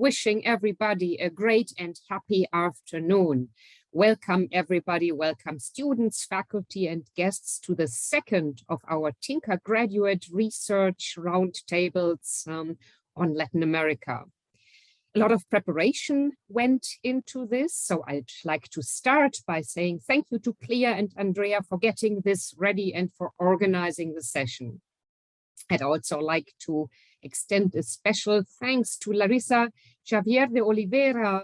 wishing everybody a great and happy afternoon. Welcome everybody, welcome students, faculty and guests to the second of our Tinker graduate research roundtables on Latin America. A lot of preparation went into this, so I'd like to start by saying thank you to Clea and Andrea for getting this ready and for organizing the session. I'd also like to extend a special thanks to Larissa, Xavier de Oliveira,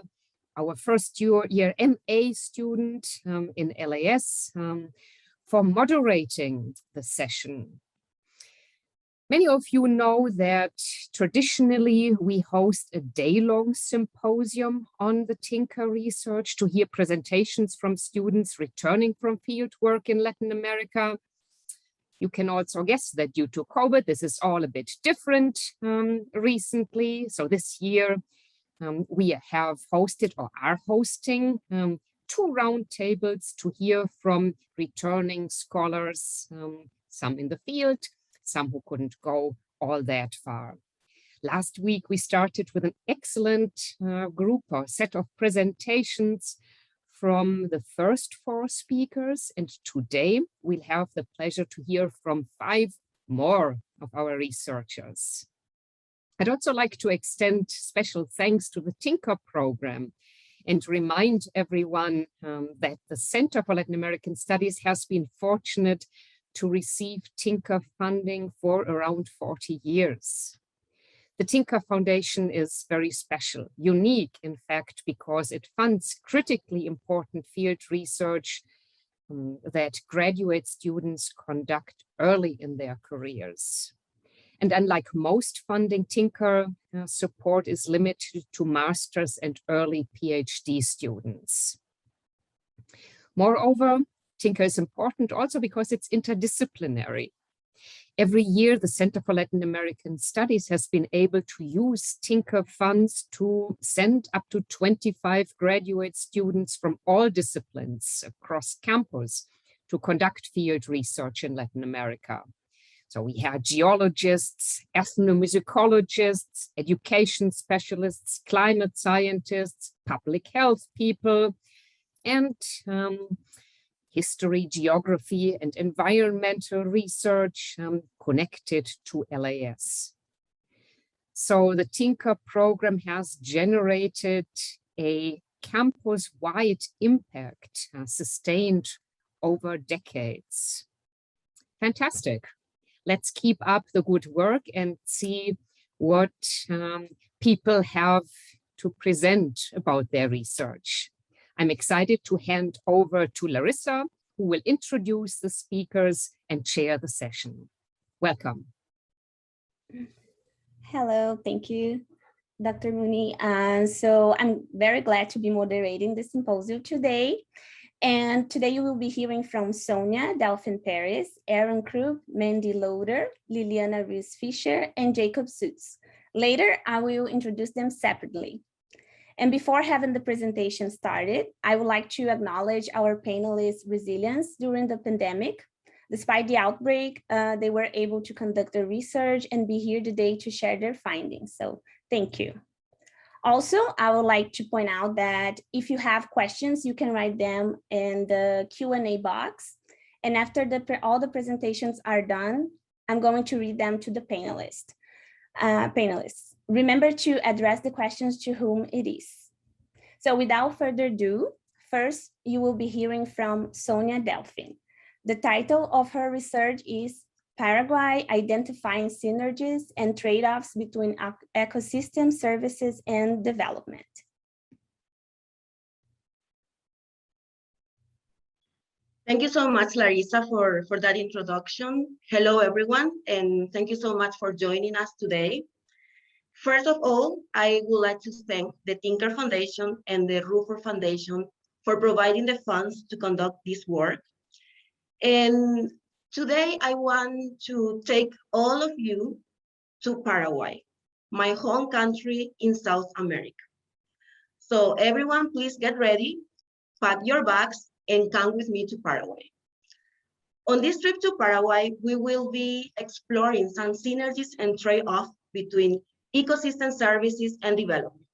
our first year MA student in LAS, for moderating the session. Many of you know that traditionally we host a day-long symposium on the Tinker research to hear presentations from students returning from fieldwork in Latin America. You can also guess that due to COVID, this is all a bit different recently. So this year we have hosted or are hosting 2 roundtables to hear from returning scholars, some in the field, some who couldn't go all that far. Last week, we started with an excellent group or set of presentations from the first 4 speakers. And today we'll have the pleasure to hear from 5 more of our researchers. I'd also like to extend special thanks to the Tinker program and remind everyone that the Center for Latin American Studies has been fortunate to receive Tinker funding for around 40 years. The Tinker Foundation is very special, unique, in fact, because it funds critically important field research that graduate students conduct early in their careers. And unlike most funding, Tinker support is limited to master's and early PhD students. Moreover, Tinker is important also because it's interdisciplinary. Every year, the Center for Latin American Studies has been able to use Tinker funds to send up to 25 graduate students from all disciplines across campus to conduct field research in Latin America. So we have geologists, ethnomusicologists, education specialists, climate scientists, public health people, and history, geography, and environmental research connected to LAS. So the Tinker program has generated a campus-wide impact sustained over decades. Fantastic. Let's keep up the good work and see what people have to present about their research. I'm excited to hand over to Larissa, who will introduce the speakers and chair the session. Welcome. Hello, thank you, Dr. Mooney. So I'm very glad to be moderating the symposium today. And today you will be hearing from Sonia, Delphin-Perez, Aaron Krupp, Mandy Loader, Liliana Ruiz-Fischer, and Jacob Suits. Later, I will introduce them separately. And before having the presentation started, I would like to acknowledge our panelists' resilience during the pandemic. Despite the outbreak, they were able to conduct their research and be here today to share their findings. So thank you. Also, I would like to point out that if you have questions, you can write them in the Q&A box. And after all the presentations are done, I'm going to read them to the panelists. Remember to address the questions to whom it is. So without further ado, first you will be hearing from Sonia Delphin. The title of her research is Paraguay Identifying Synergies and Trade-offs Between Ecosystem Services and Development. Thank you so much, Larissa, for that introduction. Hello, everyone, and thank you so much for joining us today. First of all, I would like to thank the Tinker Foundation and the Rapport Foundation for providing the funds to conduct this work. And today I want to take all of you to Paraguay, my home country in South America. So everyone, please get ready, pack your bags, and come with me to Paraguay. On this trip to Paraguay, we will be exploring some synergies and trade-offs between ecosystem services and development.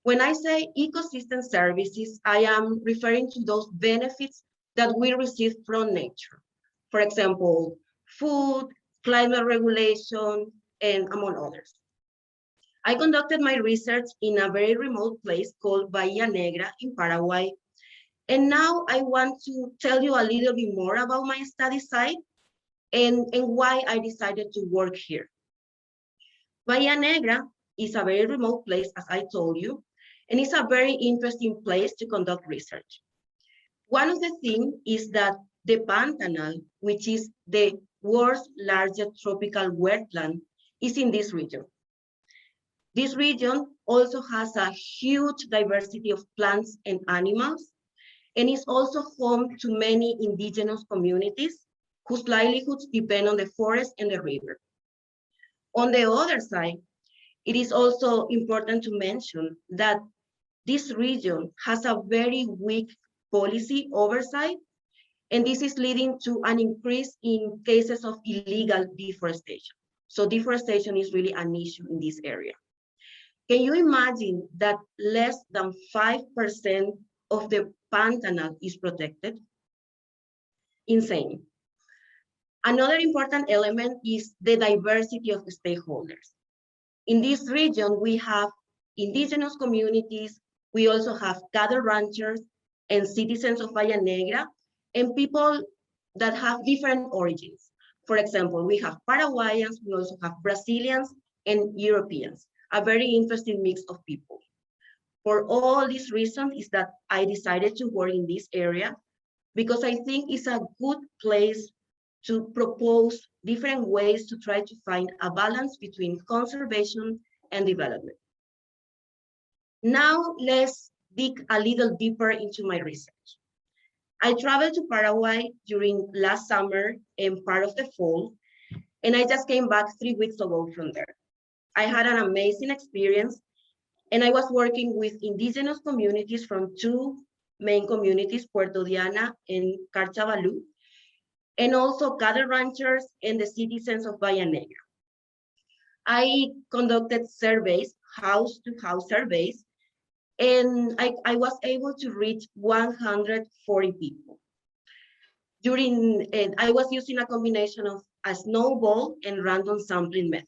When I say ecosystem services, I am referring to those benefits that we receive from nature. For example, food, climate regulation, and among others. I conducted my research in a very remote place called Bahia Negra in Paraguay. And now I want to tell you a little bit more about my study site and why I decided to work here. Bahia Negra is a very remote place, as I told you, and it's a very interesting place to conduct research. One of the things is that the Pantanal, which is the world's largest tropical wetland, is in this region. This region also has a huge diversity of plants and animals, and is also home to many indigenous communities whose livelihoods depend on the forest and the river. On the other side, it is also important to mention that this region has a very weak policy oversight, and this is leading to an increase in cases of illegal deforestation. So deforestation is really an issue in this area. Can you imagine that less than 5% of the Pantanal is protected? Insane. Another important element is the diversity of stakeholders. In this region, we have indigenous communities, we also have cattle ranchers and citizens of Bahia Negra, and people that have different origins. For example, we have Paraguayans, we also have Brazilians and Europeans, a very interesting mix of people. For all these reasons is that I decided to work in this area because I think it's a good place to propose different ways to try to find a balance between conservation and development. Now let's dig a little deeper into my research. I traveled to Paraguay during last summer and part of the fall, and I just came back 3 weeks ago from there. I had an amazing experience, and I was working with indigenous communities from 2 main communities, Puerto Diana and Carchabalú, and also cattle ranchers and the citizens of Bahia Negra. I conducted surveys, house-to-house surveys, and I was able to reach 140 people. I was using a combination of a snowball and random sampling method.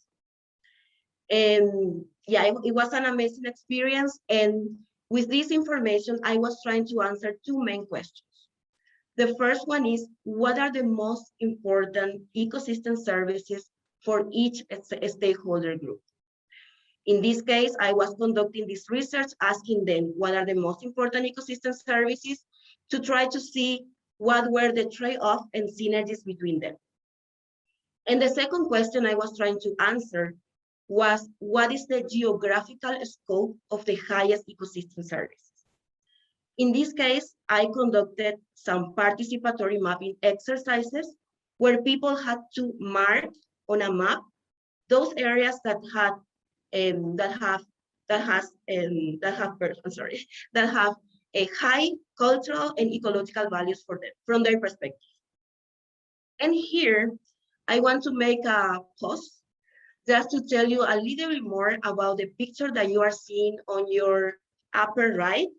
And yeah, it was an amazing experience. And with this information, I was trying to answer 2 main questions. The first one is, what are the most important ecosystem services for each stakeholder group? In this case, I was conducting this research, asking them what are the most important ecosystem services to try to see what were the trade-off and synergies between them. And the second question I was trying to answer was, what is the geographical scope of the highest ecosystem services? In this case, I conducted some participatory mapping exercises where people had to mark on a map those areas that have a high cultural and ecological values for them from their perspective. And here, I want to make a pause just to tell you a little bit more about the picture that you are seeing on your upper right.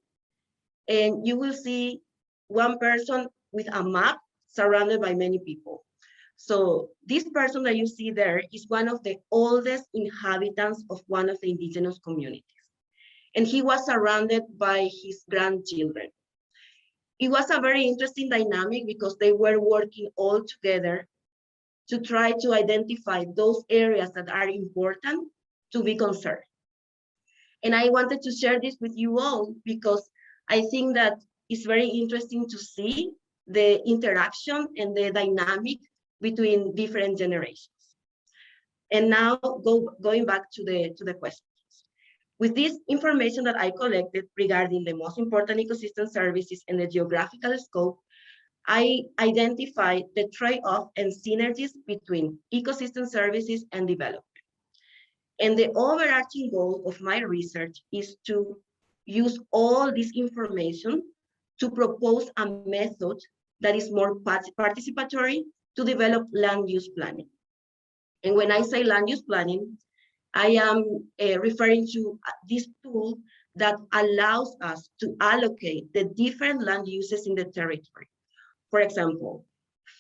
And you will see one person with a map surrounded by many people. So this person that you see there is one of the oldest inhabitants of one of the indigenous communities. And he was surrounded by his grandchildren. It was a very interesting dynamic because they were working all together to try to identify those areas that are important to be conserved. And I wanted to share this with you all because I think that it's very interesting to see the interaction and the dynamic between different generations. And now going back to the questions. With this information that I collected regarding the most important ecosystem services and the geographical scope, I identified the trade-off and synergies between ecosystem services and development. And the overarching goal of my research is to use all this information to propose a method that is more participatory to develop land use planning. And when I say land use planning, I am referring to this tool that allows us to allocate the different land uses in the territory. For example,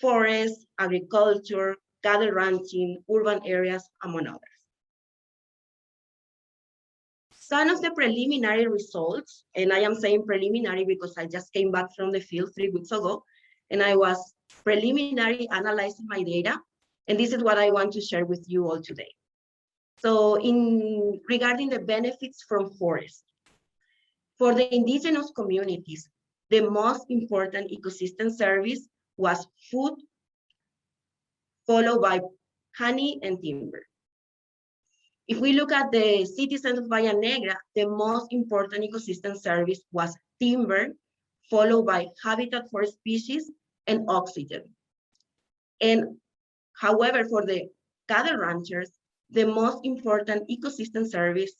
forest, agriculture, cattle ranching, urban areas, among others. Some of the preliminary results, and I am saying preliminary because I just came back from the field 3 weeks ago, and I was preliminary analyzing my data, and this is what I want to share with you all today. So regarding the benefits from forest, for the indigenous communities, the most important ecosystem service was food, followed by honey and timber. If we look at the citizens of Bahía Negra, the most important ecosystem service was timber, followed by habitat for species and oxygen. And however, for the cattle ranchers, the most important ecosystem service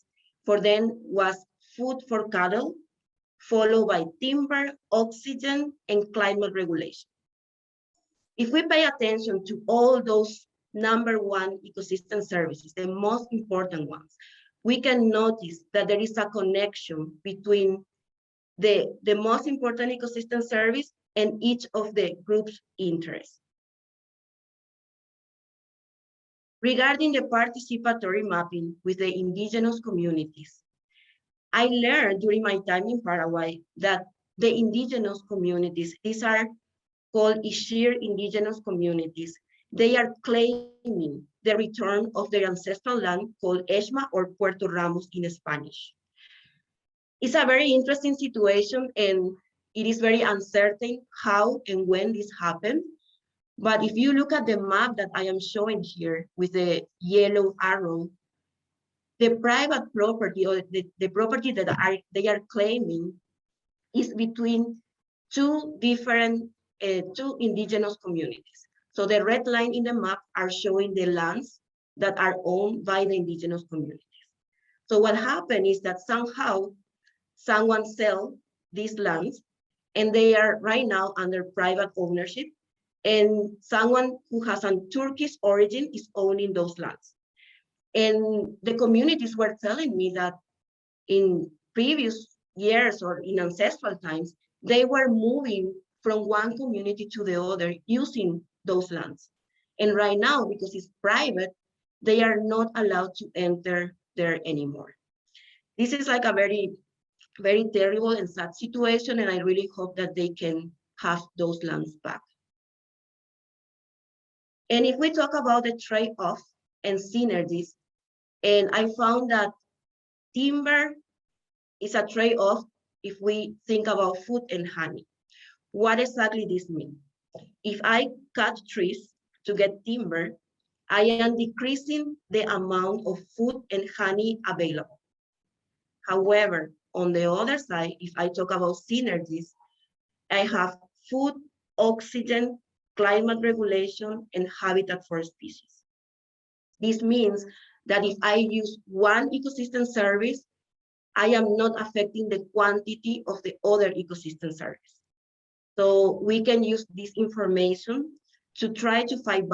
for them was food for cattle, followed by timber, oxygen, and climate regulation. If we pay attention to all those #1 ecosystem services, the most important ones, we can notice that there is a connection between the most important ecosystem service and each of the group's interests. Regarding the participatory mapping with the indigenous communities, I learned during my time in Paraguay that the indigenous communities, these are called Ishir indigenous communities, they are claiming the return of their ancestral land called Exma or Puerto Ramos in Spanish. It's a very interesting situation and it is very uncertain how and when this happened. But if you look at the map that I am showing here with the yellow arrow, the private property or the property that they are claiming is between two indigenous communities. So the red line in the map are showing the lands that are owned by the indigenous communities. So what happened is that somehow someone sell these lands and they are right now under private ownership, and someone who has a Turkish origin is owning those lands. And the communities were telling me that in previous years or in ancestral times, they were moving from one community to the other using those lands. And right now, because it's private, they are not allowed to enter there anymore. This is like a very, very terrible and sad situation, and I really hope that they can have those lands back. And if we talk about the trade-off and synergies, and I found that timber is a trade-off if we think about food and honey. What exactly this means? If I cut trees to get timber, I am decreasing the amount of food and honey available. However, on the other side, if I talk about synergies, I have food, oxygen, climate regulation, and habitat for species. This means that if I use one ecosystem service, I am not affecting the quantity of the other ecosystem service. So we can use this information to try to find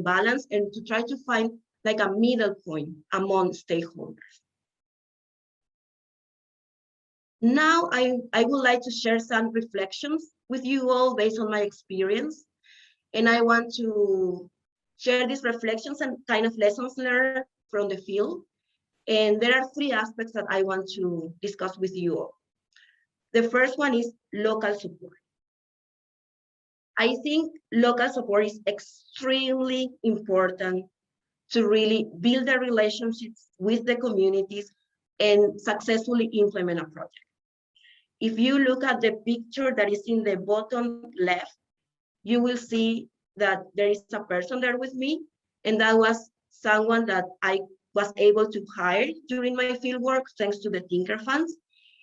balance and to try to find like a middle point among stakeholders. Now I would like to share some reflections with you all based on my experience. And I want to share these reflections and kind of lessons learned from the field. And there are 3 aspects that I want to discuss with you all. The first one is local support. I think local support is extremely important to really build the relationships with the communities and successfully implement a project. If you look at the picture that is in the bottom left, you will see that there is a person there with me, and that was someone that I was able to hire during my field work thanks to the Tinker funds,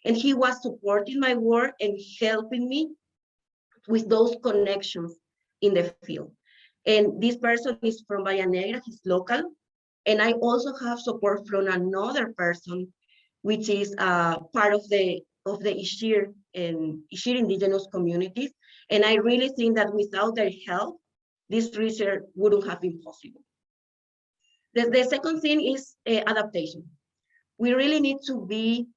and he was supporting my work and helping me with those connections in the field. And this person is from Bahía Negra, he's local, and I also have support from another person, which is part of the Ishir and Ishir indigenous communities. And I really think that without their help, this research wouldn't have been possible. The second thing is adaptation. We really need to be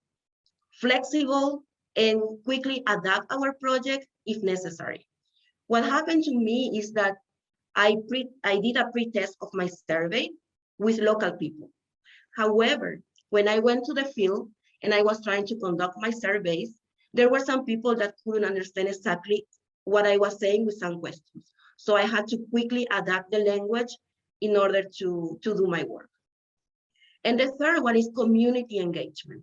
flexible, and quickly adapt our project if necessary. What happened to me is that I did a pre-test of my survey with local people. However, when I went to the field and I was trying to conduct my surveys, there were some people that couldn't understand exactly what I was saying with some questions. So I had to quickly adapt the language in order to do my work. And the third one is community engagement.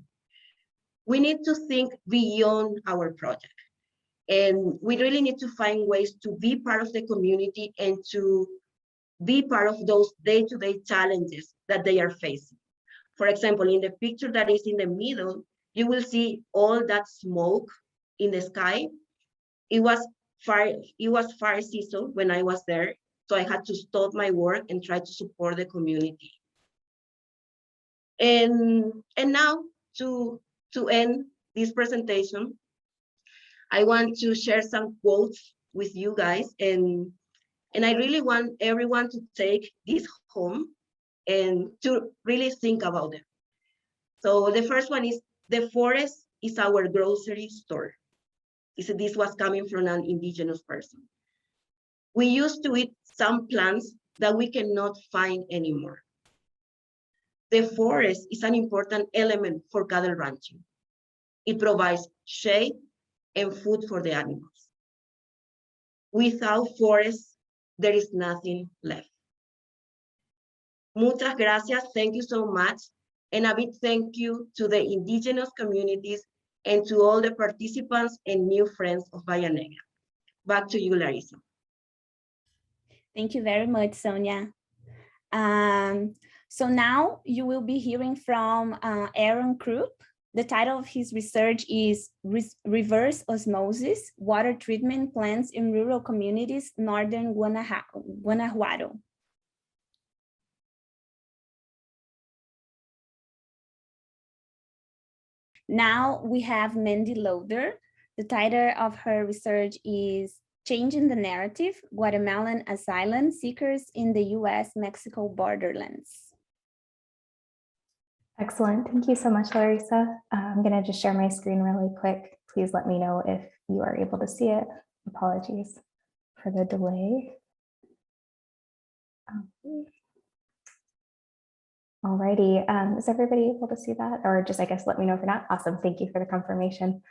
We need to think beyond our project. And we really need to find ways to be part of the community and to be part of those day-to-day challenges that they are facing. For example, in the picture that is in the middle, you will see all that smoke in the sky. It was fire season when I was there, so I had to stop my work and try to support the community. And now to end this presentation, I want to share some quotes with you guys, and I really want everyone to take this home and to really think about them. So the first one is, the forest is our grocery store. This was coming from an indigenous person. We used to eat some plants that we cannot find anymore. The forest is an important element for cattle ranching. It provides shade and food for the animals. Without forests, there is nothing left. Muchas gracias, thank you so much. And a big thank you to the indigenous communities and to all the participants and new friends of Bahía Negra. Back to you, Larissa. Thank you very much, Sonia. So now you will be hearing from Aaron Krupp. The title of his research is Reverse Osmosis, Water Treatment Plants in Rural Communities, Northern Guanajuato. Now we have Mandy Loader. The title of her research is Changing the Narrative, Guatemalan Asylum Seekers in the US-Mexico Borderlands. Excellent. Thank you so much, Larissa. I'm going to just share my screen really quick. Please let me know if you are able to see it. Apologies for the delay. Alrighty, is everybody able to see that? Or just, I guess, let me know if you're not. Awesome. Thank you for the confirmation.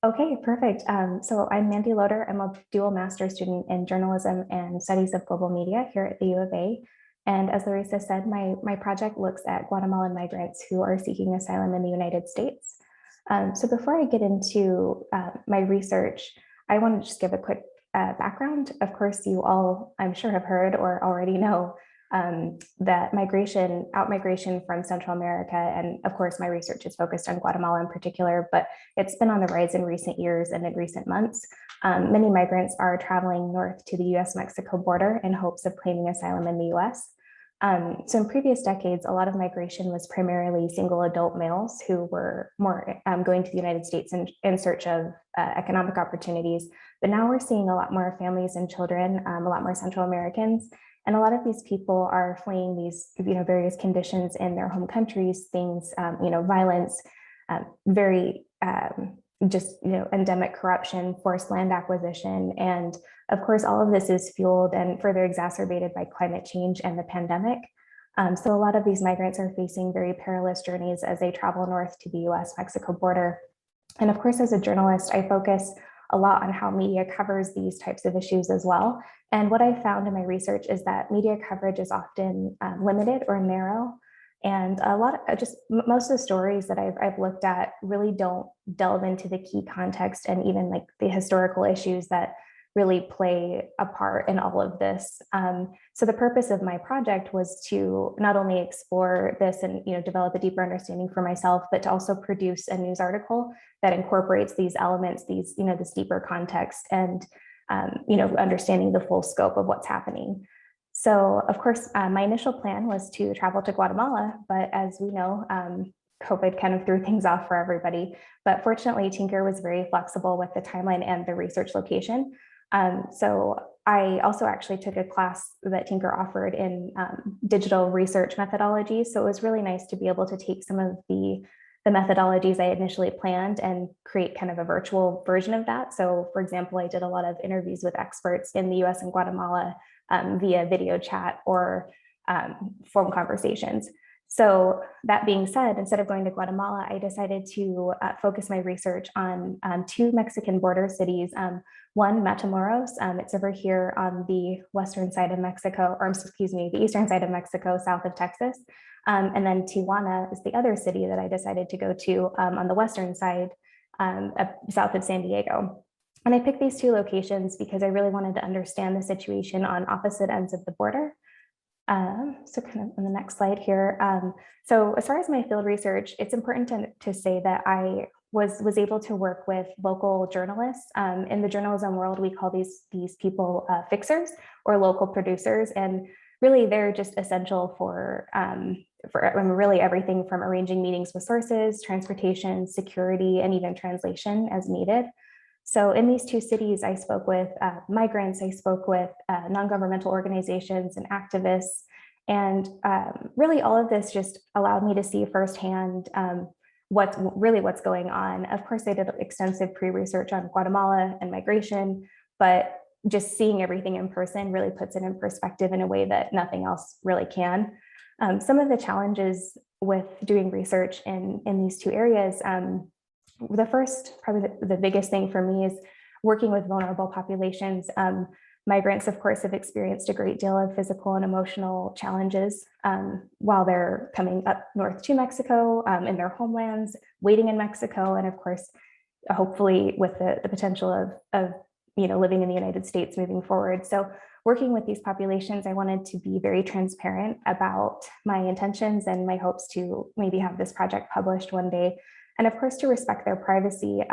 Okay, perfect. So I'm Mandy Loader. I'm a dual master's student in journalism and studies of global media here at the U of A. And as Larissa said, my project looks at Guatemalan migrants who are seeking asylum in the United States. So before I get into my research, I want to just give a quick background. Of course, you all, I'm sure, have heard or already know that out-migration from Central America, and of course, my research is focused on Guatemala in particular, but it's been on the rise in recent years and in recent months. Many migrants are traveling north to the US-Mexico border in hopes of claiming asylum in the US. So in previous decades, a lot of migration was primarily single adult males who were more going to the United States in search of economic opportunities. But now we're seeing a lot more families and children, a lot more Central Americans. And a lot of these people are fleeing these, various conditions in their home countries, things, violence, endemic corruption, forced land acquisition. And of course, all of this is fueled and further exacerbated by climate change and the pandemic. So a lot of these migrants are facing very perilous journeys as they travel north to the US-Mexico border. And of course, as a journalist, I focus a lot on how media covers these types of issues as well. And what I found in my research is that media coverage is often limited or narrow. And most of the stories that I've looked at really don't delve into the key context and even like the historical issues that really play a part in all of this. So the purpose of my project was to not only explore this and develop a deeper understanding for myself, but to also produce a news article that incorporates these elements, this deeper context and understanding the full scope of what's happening. So of course, my initial plan was to travel to Guatemala, but as we know, COVID kind of threw things off for everybody. But fortunately, Tinker was very flexible with the timeline and the research location. So I also actually took a class that Tinker offered in digital research methodology. So it was really nice to be able to take some of the the methodologies I initially planned and create kind of a virtual version of that. So for example, I did a lot of interviews with experts in the US and Guatemala via video chat or phone conversations. So that being said, instead of going to Guatemala, I decided to focus my research on two Mexican border cities. One, Matamoros, it's over here on the western side of Mexico, or excuse me, the eastern side of Mexico, south of Texas. And then Tijuana is the other city that I decided to go to on the western side, south of San Diego. And I picked these two locations because I really wanted to understand the situation on opposite ends of the border. So kind of on the next slide here. So as far as my field research, it's important to say that I was able to work with local journalists. In the journalism world, we call these people fixers or local producers. And really they're just essential for really everything from arranging meetings with sources, transportation, security, and even translation as needed. So in these two cities, I spoke with migrants, I spoke with non-governmental organizations and activists, and really all of this just allowed me to see firsthand what's going on. Of course, I did extensive pre-research on Guatemala and migration, but just seeing everything in person really puts it in perspective in a way that nothing else really can. Some of the challenges with doing research in these two areas, the first, probably the biggest thing for me is working with vulnerable populations. Migrants, of course, have experienced a great deal of physical and emotional challenges while they're coming up north to Mexico, in their homelands, waiting in Mexico, and of course, hopefully with the potential of living in the United States moving forward. So working with these populations, I wanted to be very transparent about my intentions and my hopes to maybe have this project published one day. And of course, to respect their privacy,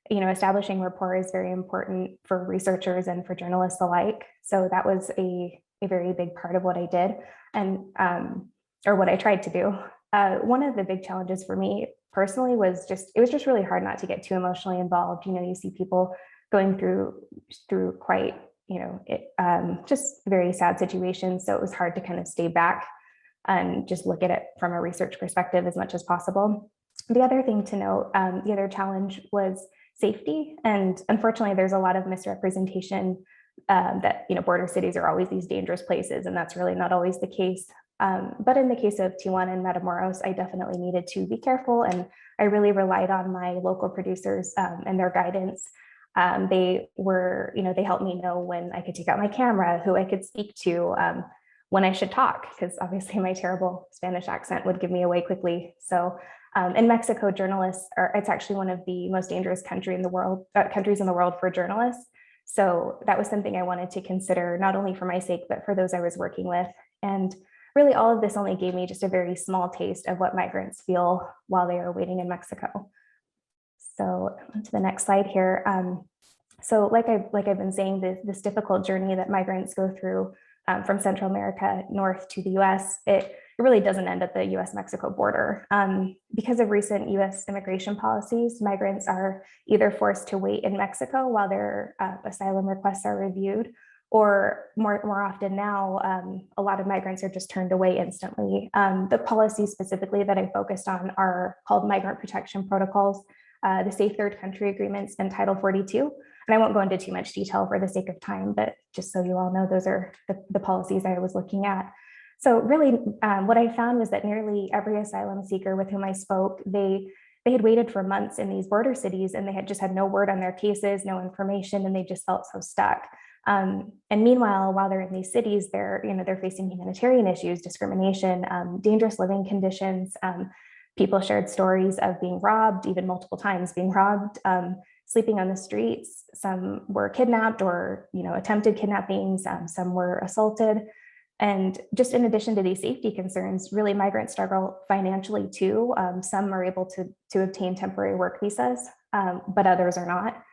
establishing rapport is very important for researchers and for journalists alike. So that was a very big part of what I did and, or what I tried to do. One of the big challenges for me personally was it was just really hard not to get too emotionally involved. You see people going through quite, just very sad situations. So it was hard to kind of stay back and just look at it from a research perspective as much as possible. The other thing to note, the other challenge was safety. And unfortunately, there's a lot of misrepresentation that, border cities are always these dangerous places, and that's really not always the case. But in the case of Tijuana and Matamoros, I definitely needed to be careful. And I really relied on my local producers and their guidance. They helped me know when I could take out my camera, who I could speak to, when I should talk, because obviously my terrible Spanish accent would give me away quickly. So in Mexico, it's actually one of the most dangerous countries in the world for journalists. So that was something I wanted to consider, not only for my sake, but for those I was working with. And really all of this only gave me just a very small taste of what migrants feel while they are waiting in Mexico. So on to the next slide here. So like I've been saying, this difficult journey that migrants go through from Central America north to the US, it really doesn't end at the US-Mexico border. Because of recent US immigration policies, migrants are either forced to wait in Mexico while their asylum requests are reviewed, or more often now, a lot of migrants are just turned away instantly. The policies specifically that I focused on are called migrant protection protocols, the Safe Third Country Agreements, and Title 42. And I won't go into too much detail for the sake of time, but just so you all know, those are the policies I was looking at. So really what I found was that nearly every asylum seeker with whom I spoke, they had waited for months in these border cities, and they had just had no word on their cases, no information, and they just felt so stuck. And meanwhile, while they're in these cities, they're facing humanitarian issues, discrimination, dangerous living conditions. People shared stories of being robbed, even multiple times being robbed, sleeping on the streets. Some were kidnapped or attempted kidnappings. Some were assaulted. And just in addition to these safety concerns, really migrants struggle financially too. Some are able to obtain temporary work visas, but others are not.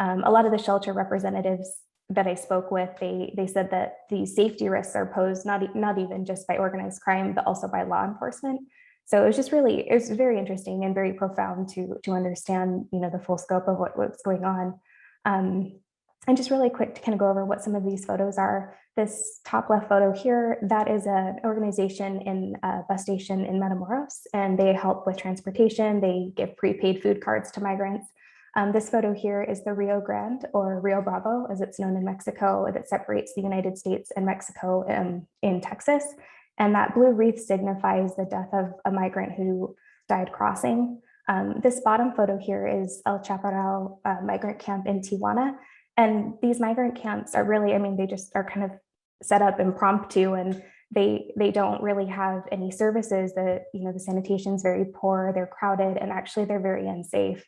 A lot of the shelter representatives that I spoke with, they said that the safety risks are posed not even just by organized crime, but also by law enforcement. So it was very interesting and very profound to understand, the full scope of what's going on. And just really quick to kind of go over what some of these photos are. This top left photo here, that is an organization in a bus station in Matamoros, and they help with transportation. They give prepaid food cards to migrants. This photo here is the Rio Grande, or Rio Bravo, as it's known in Mexico, that separates the United States and Mexico in Texas. And that blue wreath signifies the death of a migrant who died crossing. This bottom photo here is El Chaporelle migrant camp in Tijuana. And these migrant camps are really, I mean, they just are kind of set up impromptu, and they don't really have any services. The sanitation is very poor, they're crowded, and actually they're very unsafe.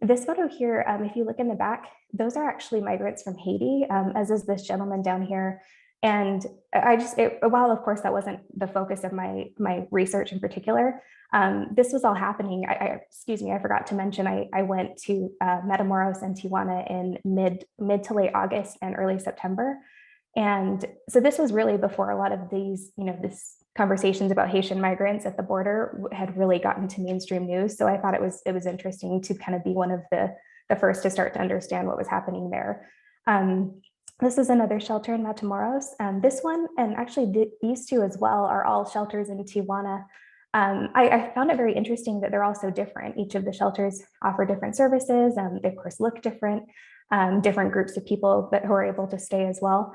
This photo here, if you look in the back, those are actually migrants from Haiti, as is this gentleman down here. And while of course that wasn't the focus of my research in particular, this was all happening. Excuse me, I forgot to mention, I went to Matamoros and Tijuana in mid to late August and early September. And so this was really before a lot of these, this conversations about Haitian migrants at the border had really gotten to mainstream news. So I thought it was interesting to kind of be one of the first to start to understand what was happening there. This is another shelter in Matamoros. This one, and actually these two as well, are all shelters in Tijuana. I found it very interesting that they're all so different. Each of the shelters offer different services. They of course look different, different groups of people who are able to stay as well.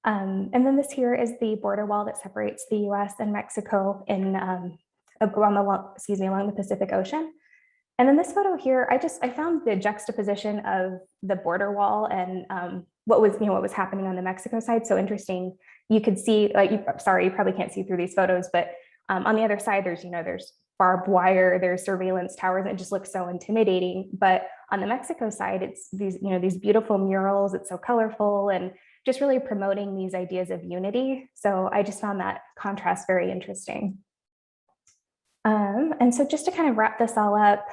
And then this here is the border wall that separates the US and Mexico along the Pacific Ocean. And then this photo here, I found the juxtaposition of the border wall and what was happening on the Mexico side so interesting. You could see, sorry, you probably can't see through these photos, but on the other side, there's barbed wire, there's surveillance towers, and it just looks so intimidating. But on the Mexico side, it's these beautiful murals, it's so colorful, and just really promoting these ideas of unity. So I just found that contrast very interesting. And so just to kind of wrap this all up,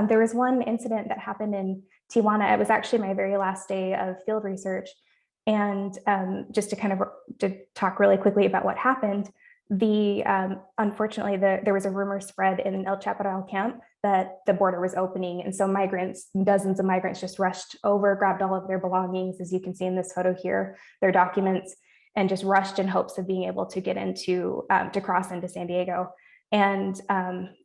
there was one incident that happened in Tijuana. It was actually my very last day of field research. And just to talk really quickly about what happened, unfortunately, there was a rumor spread in El Chaporelle camp that the border was opening. And so dozens of migrants just rushed over, grabbed all of their belongings, as you can see in this photo here, their documents, and just rushed in hopes of being able to get into, to cross into San Diego. And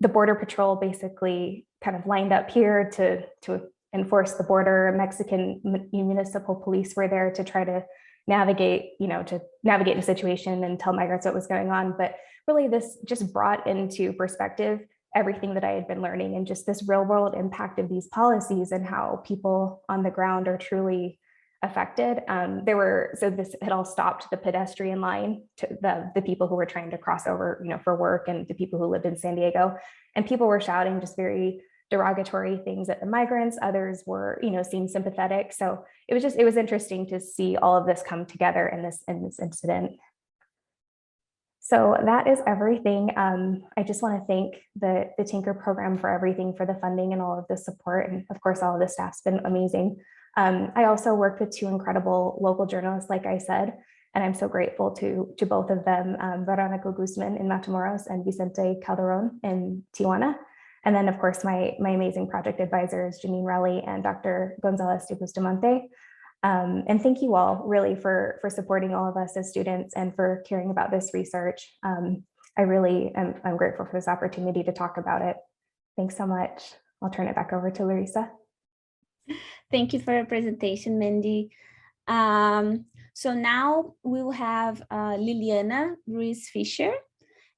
the Border Patrol basically kind of lined up here to enforce the border. Mexican municipal police were there to try to navigate the situation and tell migrants what was going on. But really this just brought into perspective everything that I had been learning, and just this real world impact of these policies and how people on the ground are truly affected. So this had all stopped the pedestrian line to the people who were trying to cross over, for work, and the people who lived in San Diego. And people were shouting just very derogatory things at the migrants. Others were, seemed sympathetic. So it was interesting to see all of this come together in this incident. So that is everything. I just want to thank the Tinker program for everything, for the funding and all of the support. And of course, all of the staff's been amazing. I also worked with two incredible local journalists, like I said, and I'm so grateful to both of them, Veronica Guzman in Matamoros and Vicente Calderon in Tijuana. And then of course, my amazing project advisors, Janine Relly and Dr. Gonzalez de Bustamante. And thank you all really for supporting all of us as students and for caring about this research. I really I'm grateful for this opportunity to talk about it. Thanks so much. I'll turn it back over to Larissa. Thank you for your presentation, Mandy. So now we will have Liliana Ruiz-Fischer,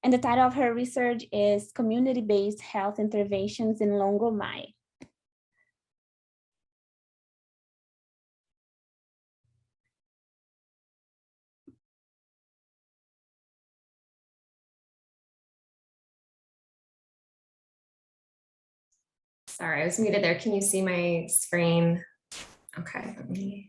and the title of her research is Community-Based Health Interventions in Longomai. Sorry, I was muted there. Can you see my screen? Okay, let me.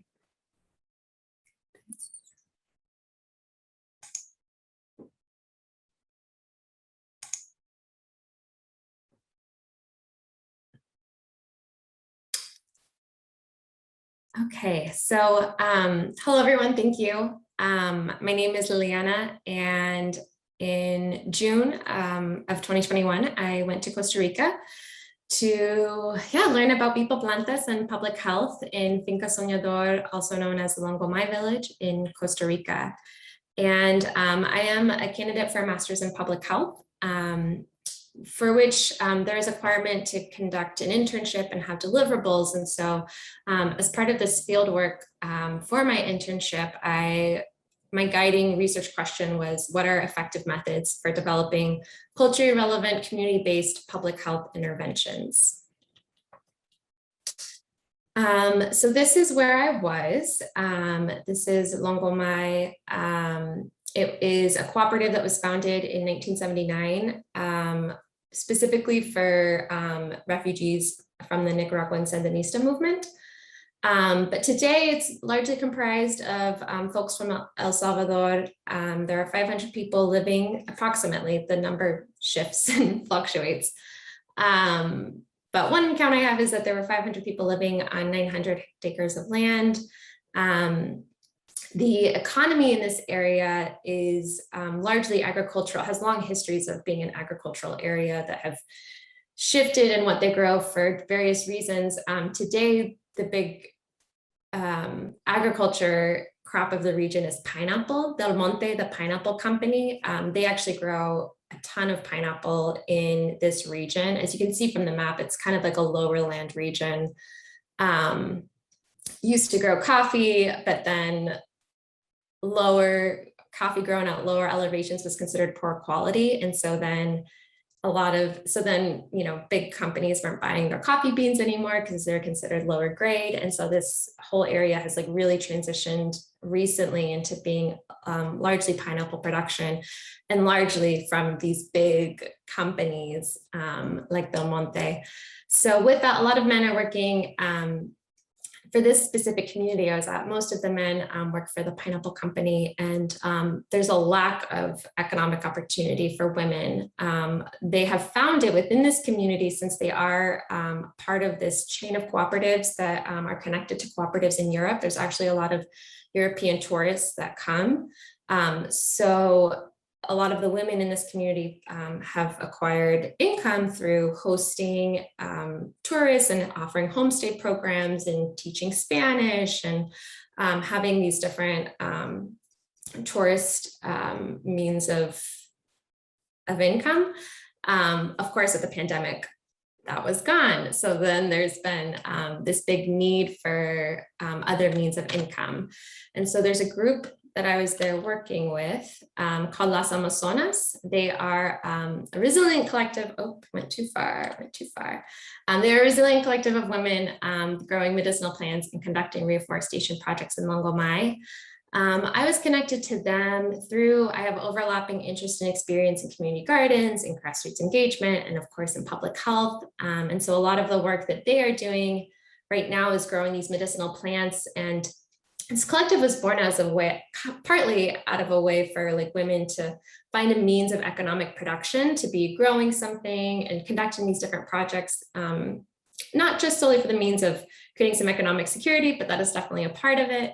Okay, so hello everyone, thank you. My name is Liliana, and in June of 2021, I went to Costa Rica to learn about people, plantas, and public health in Finca Soñador, also known as the Longomai village in Costa Rica. And I am a candidate for a master's in public health, for which there is a requirement to conduct an internship and have deliverables. And so as part of this field work for my internship, my guiding research question was, what are effective methods for developing culturally relevant, community-based public health interventions? So this is where I was. This is Longomai. It is a cooperative that was founded in 1979, specifically for refugees from the Nicaraguan Sandinista movement. But today it's largely comprised of folks from El Salvador. There are 500 people living, approximately. The number shifts and fluctuates. But one count I have is that there were 500 people living on 900 acres of land. The economy in this area is largely agricultural, has long histories of being an agricultural area that have shifted in what they grow for various reasons. Today, the big agriculture crop of the region is pineapple. Del Monte, the pineapple company, they actually grow a ton of pineapple in this region. As you can see from the map, it's kind of like a lower land region. Used to grow coffee, but then coffee grown at lower elevations was considered poor quality. And so then big companies weren't buying their coffee beans anymore because they're considered lower grade. And so this whole area has like really transitioned recently into being largely pineapple production, and largely from these big companies like Del Monte. So with that, a lot of men are working for this specific community I was at. Most of the men work for the pineapple company, and there's a lack of economic opportunity for women. They have found it within this community, since they are part of this chain of cooperatives that are connected to cooperatives in Europe. There's actually a lot of European tourists that come. So a lot of the women in this community have acquired income through hosting tourists and offering homestay programs and teaching Spanish and having these different tourist means of income. Of course, with the pandemic, that was gone. So then there's been this big need for other means of income. And so there's a group that I was there working with called Las Amazonas. They are a resilient collective. Oh, went too far. They're a resilient collective of women growing medicinal plants and conducting reforestation projects in Longomai. I was connected to them I have overlapping interest and experience in community gardens, in grassroots engagement, and of course in public health. And so a lot of the work that they are doing right now is growing these medicinal plants. And this collective was born as a way, partly out of a way for like women to find a means of economic production, to be growing something and conducting these different projects, not just solely for the means of creating some economic security, but that is definitely a part of it.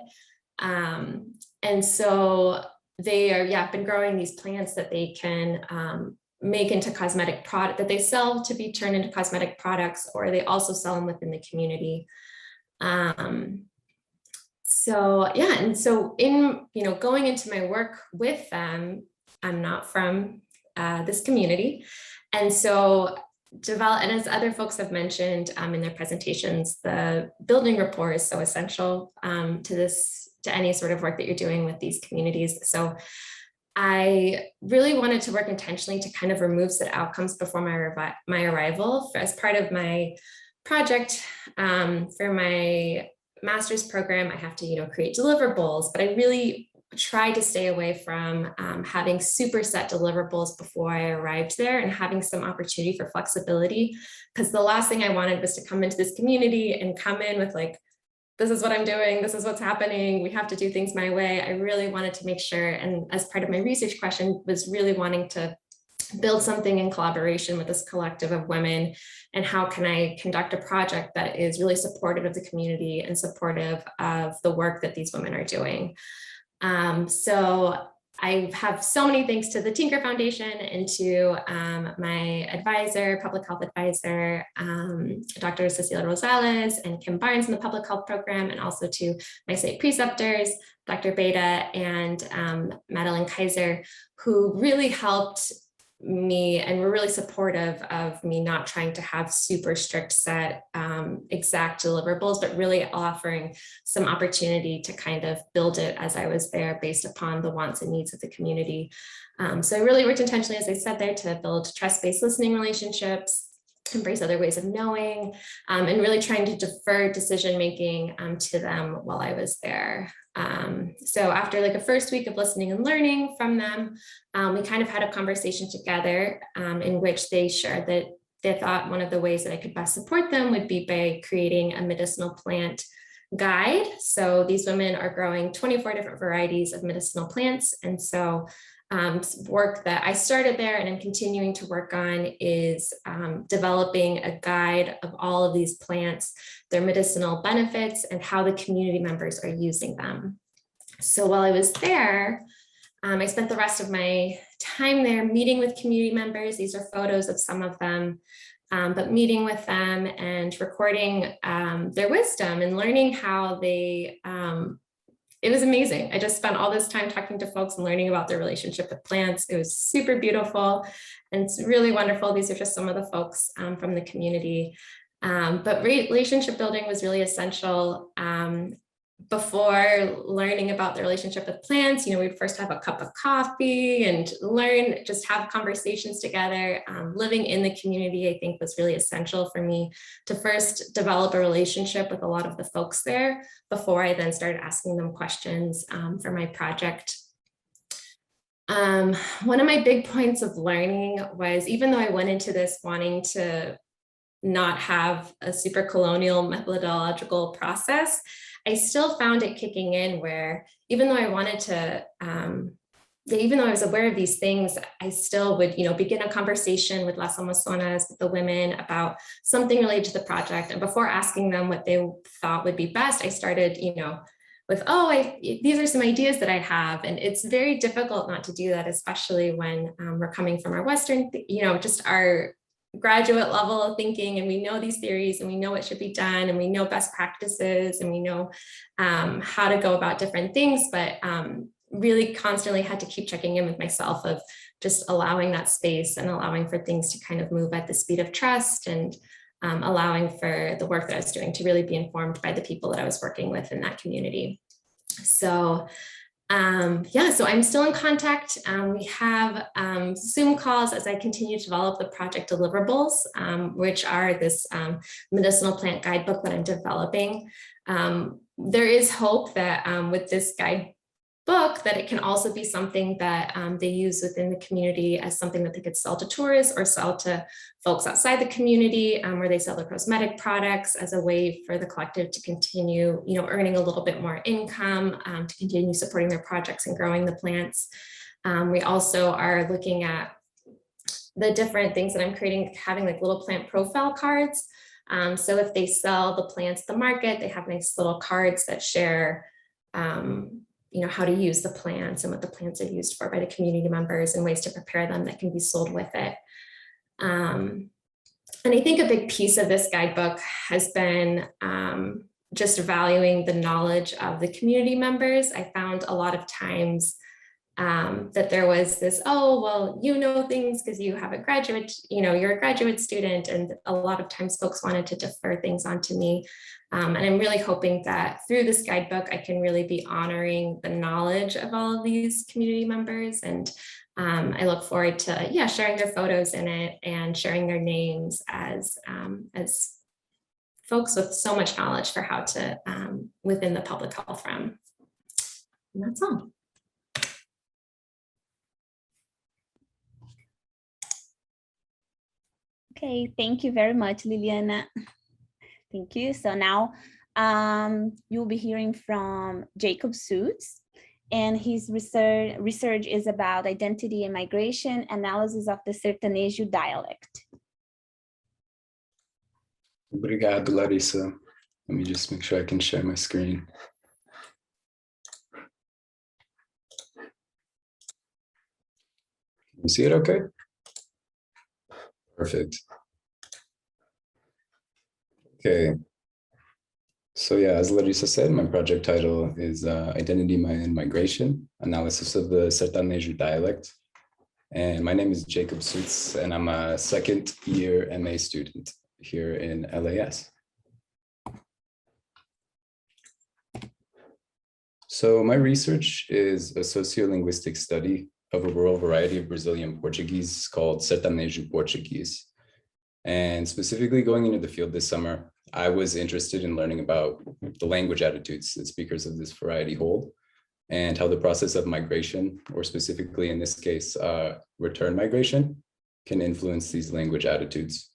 And so they are, been growing these plants that they can make into cosmetic product, that they sell to be turned into cosmetic products, or they also sell them within the community. And so in, going into my work with them, I'm not from this community. And so and as other folks have mentioned in their presentations, the building rapport is so essential to any sort of work that you're doing with these communities. So I really wanted to work intentionally to kind of remove set outcomes before my arrival. As part of my project for my master's program, I have to, create deliverables, but I really tried to stay away from having super set deliverables before I arrived there, and having some opportunity for flexibility, because the last thing I wanted was to come into this community and come in with like, this is what I'm doing, this is what's happening, we have to do things my way. I really wanted to make sure, and as part of my research question, was really wanting to build something in collaboration with this collective of women, and how can I conduct a project that is really supportive of the community and supportive of the work that these women are doing. So I have so many thanks to the Tinker Foundation and to my advisor, public health advisor, Dr. Cecilia Rosales and Kim Barnes in the public health program, and also to my site preceptors, Dr. Beta and Madeline Kaiser, who really helped me and were really supportive of me not trying to have super strict set exact deliverables, but really offering some opportunity to kind of build it as I was there based upon the wants and needs of the community. So I really worked intentionally, as I said there, to build trust-based listening relationships, embrace other ways of knowing, and really trying to defer decision-making to them while I was there. So after like a first week of listening and learning from them, we kind of had a conversation together in which they shared that they thought one of the ways that I could best support them would be by creating a medicinal plant guide. So these women are growing 24 different varieties of medicinal plants. And so work that I started there and I'm continuing to work on is developing a guide of all of these plants, their medicinal benefits, and how the community members are using them. So while I was there, I spent the rest of my time there meeting with community members. These are photos of some of them, but meeting with them and recording their wisdom and learning how they it was amazing. I just spent all this time talking to folks and learning about their relationship with plants. It was super beautiful and it's really wonderful. These are just some of the folks from the community. But relationship building was really essential. Before learning about the relationship with plants, we'd first have a cup of coffee and learn, just have conversations together. Living in the community, I think, was really essential for me to first develop a relationship with a lot of the folks there before I then started asking them questions for my project. One of my big points of learning was, even though I went into this wanting to not have a super colonial methodological process, I still found it kicking in where even though I wanted to, even though I was aware of these things, I still would, begin a conversation with Las Amazonas, with the women about something related to the project. And before asking them what they thought would be best, I started, with, these are some ideas that I have. And it's very difficult not to do that, especially when we're coming from our Western, just our graduate level of thinking, and we know these theories and we know what should be done and we know best practices and we know how to go about different things, but really constantly had to keep checking in with myself of just allowing that space and allowing for things to kind of move at the speed of trust and allowing for the work that I was doing to really be informed by the people that I was working with in that community. So so I'm still in contact. We have Zoom calls as I continue to develop the project deliverables, which are this medicinal plant guidebook that I'm developing. There is hope that with this guidebook that it can also be something that they use within the community as something that they could sell to tourists or sell to folks outside the community where they sell their cosmetic products as a way for the collective to continue, earning a little bit more income, to continue supporting their projects and growing the plants. We also are looking at the different things that I'm creating, having like little plant profile cards. So if they sell the plants at the market, they have nice little cards that share how to use the plants and what the plants are used for by the community members and ways to prepare them that can be sold with it. And I think a big piece of this guidebook has been just valuing the knowledge of the community members. I found a lot of times that there was this, things because you have a graduate, you're a graduate student, and a lot of times folks wanted to defer things onto me. And I'm really hoping that through this guidebook, I can really be honoring the knowledge of all of these community members. And I look forward to, sharing their photos in it and sharing their names as folks with so much knowledge for how to, within the public health realm. And that's all. Okay, thank you very much, Liliana. Thank you. So now you'll be hearing from Jacob Suits, and his research is about identity and migration, analysis of the Sertanejo dialect. Obrigado, Larissa. Let me just make sure I can share my screen. You see it okay? Perfect. Okay. So yeah, as Larissa said, my project title is Identity and Migration, Analysis of the Sertanejo Dialect. And my name is Jacob Suits, and I'm a second year MA student here in LAS. So my research is a sociolinguistic study of a rural variety of Brazilian Portuguese called Sertanejo Portuguese. And specifically going into the field this summer, I was interested in learning about the language attitudes that speakers of this variety hold and how the process of migration, or specifically in this case, return migration, can influence these language attitudes.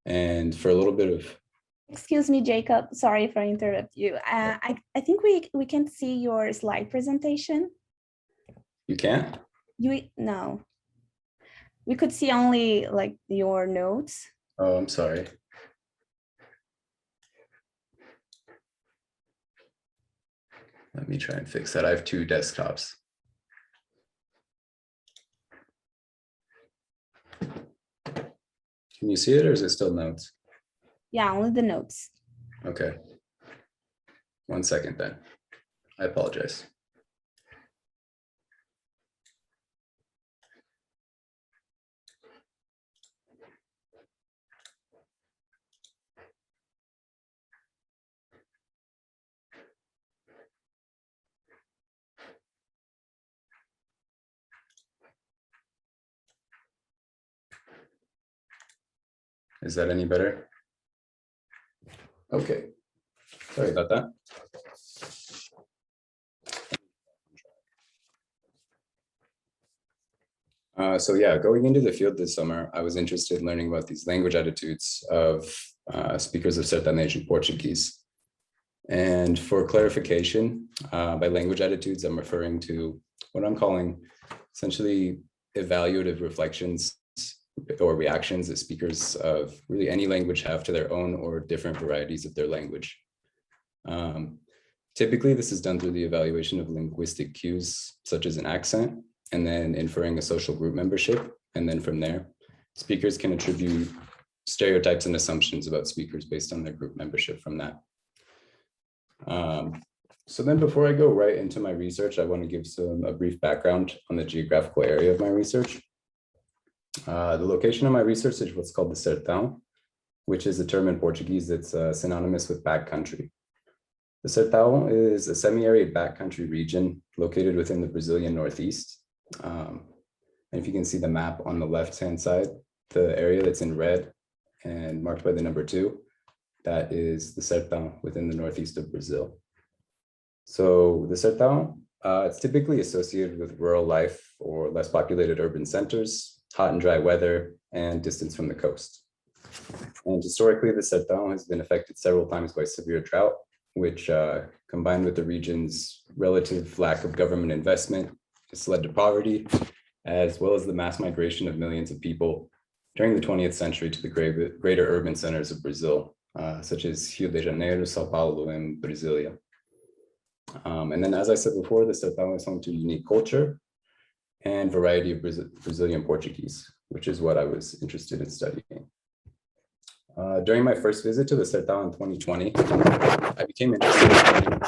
And for a little bit of... Excuse me, Jacob, sorry for interrupt you. I think we can see your slide presentation. You can't? No. We could see only like your notes. Oh, I'm sorry. Let me try and fix that. I have two desktops. Can you see it, or is it still notes? Yeah, only the notes. Okay. 1 second then. I apologize. Is that any better? Okay. Sorry about that. So yeah, going into the field this summer, I was interested in learning about these language attitudes of speakers of Sertanejo Portuguese. And for clarification, by language attitudes, I'm referring to what I'm calling essentially evaluative reflections or reactions that speakers of really any language have to their own or different varieties of their language. Typically, this is done through the evaluation of linguistic cues, such as an accent, and then inferring a social group membership. And then from there, speakers can attribute stereotypes and assumptions about speakers based on their group membership from that. So then before I go right into my research, I want to give a brief background on the geographical area of my research. The location of my research is what's called the Sertão, which is a term in Portuguese that's synonymous with backcountry. The Sertão is a semi-arid backcountry region located within the Brazilian Northeast. And if you can see the map on the left-hand side, the area that's in red and marked by the number 2, that is the Sertão within the northeast of Brazil. So the Sertão, it's typically associated with rural life or less populated urban centers, hot and dry weather, and distance from the coast. And historically, the Sertão has been affected several times by severe drought, which combined with the region's relative lack of government investment, has led to poverty, as well as the mass migration of millions of people during the 20th century to the greater urban centers of Brazil, such as Rio de Janeiro, Sao Paulo, and Brasilia. And then, as I said before, the Sertão is home to unique culture and variety of Brazilian Portuguese, which is what I was interested in studying. During my first visit to the Sertão in 2020, I became interested in learning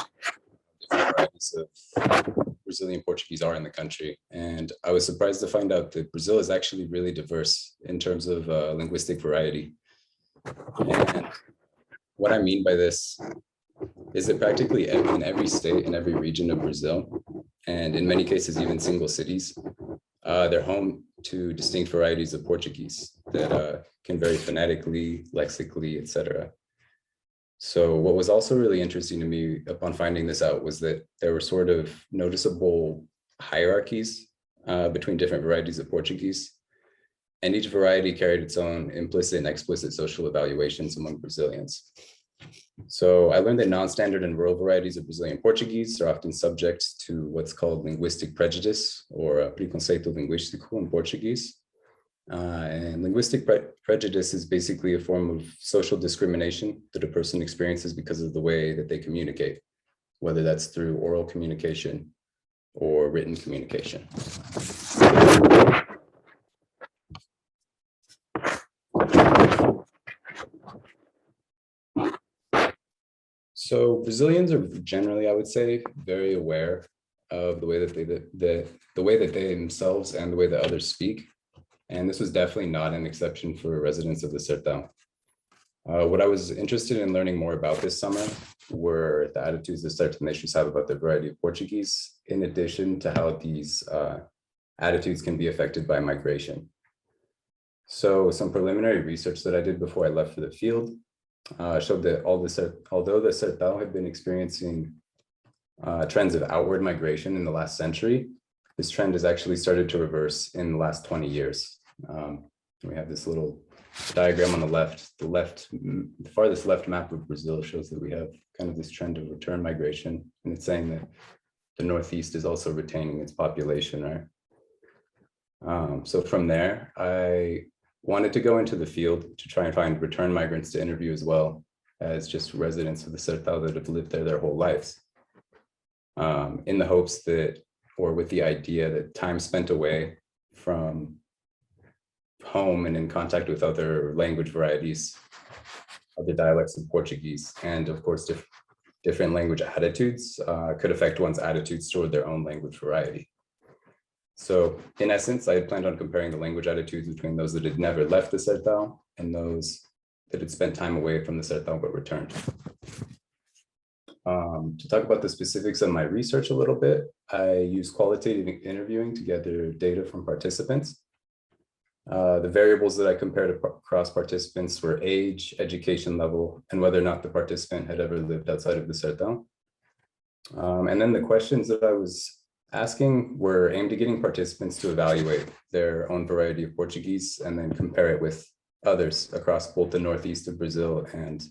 different varieties of Brazilian Portuguese are in the country. And I was surprised to find out that Brazil is actually really diverse in terms of linguistic variety. And what I mean by this is that practically in every state, in every region of Brazil, and in many cases, even single cities, they're home to distinct varieties of Portuguese that can vary phonetically, lexically, etc. So what was also really interesting to me upon finding this out was that there were sort of noticeable hierarchies between different varieties of Portuguese, and each variety carried its own implicit and explicit social evaluations among Brazilians. So I learned that non-standard and rural varieties of Brazilian Portuguese are often subject to what's called linguistic prejudice, or preconceito linguístico in Portuguese. And linguistic prejudice is basically a form of social discrimination that a person experiences because of the way that they communicate, whether that's through oral communication or written communication. So Brazilians are generally, I would say, very aware of the way that the way that they themselves and the way that others speak. And this was definitely not an exception for residents of the Sertão. What I was interested in learning more about this summer were the attitudes that Sertão nations have about the variety of Portuguese, in addition to how these attitudes can be affected by migration. So some preliminary research that I did before I left for the field showed that although the Sertão had been experiencing trends of outward migration in the last century, this trend has actually started to reverse in the last 20 years. We have this little diagram on the left. The farthest left map of Brazil shows that we have kind of this trend of return migration, and it's saying that the Northeast is also retaining its population, right? So from there, I wanted to go into the field to try and find return migrants to interview as well as just residents of the Sertão that have lived there their whole lives, in the hopes that, or with the idea that time spent away from home and in contact with other language varieties, other dialects of Portuguese, and of course, different language attitudes could affect one's attitudes toward their own language variety. So in essence, I had planned on comparing the language attitudes between those that had never left the Sertão and those that had spent time away from the Sertão but returned. To talk about the specifics of my research a little bit, I used qualitative interviewing to gather data from participants. The variables that I compared across participants were age, education level, and whether or not the participant had ever lived outside of the Sertão. And then the questions that I was asking were aimed at getting participants to evaluate their own variety of Portuguese and then compare it with others across both the Northeast of Brazil and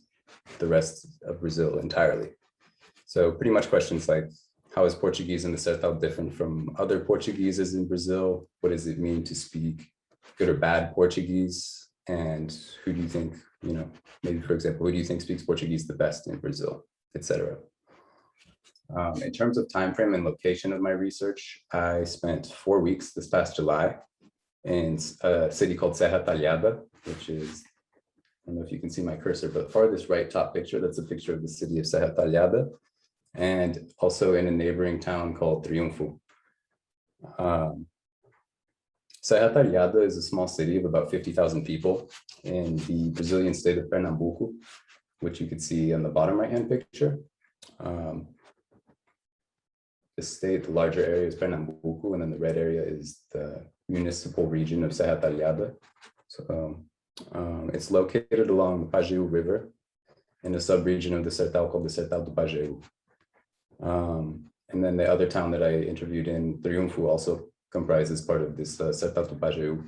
the rest of Brazil entirely. So pretty much questions like, how is Portuguese in the Sertão different from other Portugueses in Brazil? What does it mean to speak good or bad Portuguese? And who do you think, maybe for example, who do you think speaks Portuguese the best in Brazil, etc. In terms of time frame and location of my research, I spent 4 weeks this past July in a city called Serra Talhada, which is, I don't know if you can see my cursor, but farthest right top picture, that's a picture of the city of Serra Talhada, and also in a neighboring town called Triunfo. Serra Talhada is a small city of about 50,000 people in the Brazilian state of Pernambuco, which you can see on the bottom right-hand picture. The state, the larger area is Pernambuco, and then the red area is the municipal region of Serra Talhada. So it's located along the Pajeú River in a sub-region of the Sertão called the Sertão do Pajeú. And then the other town that I interviewed in, Triunfo, also comprises part of this Sertão do Pajeú.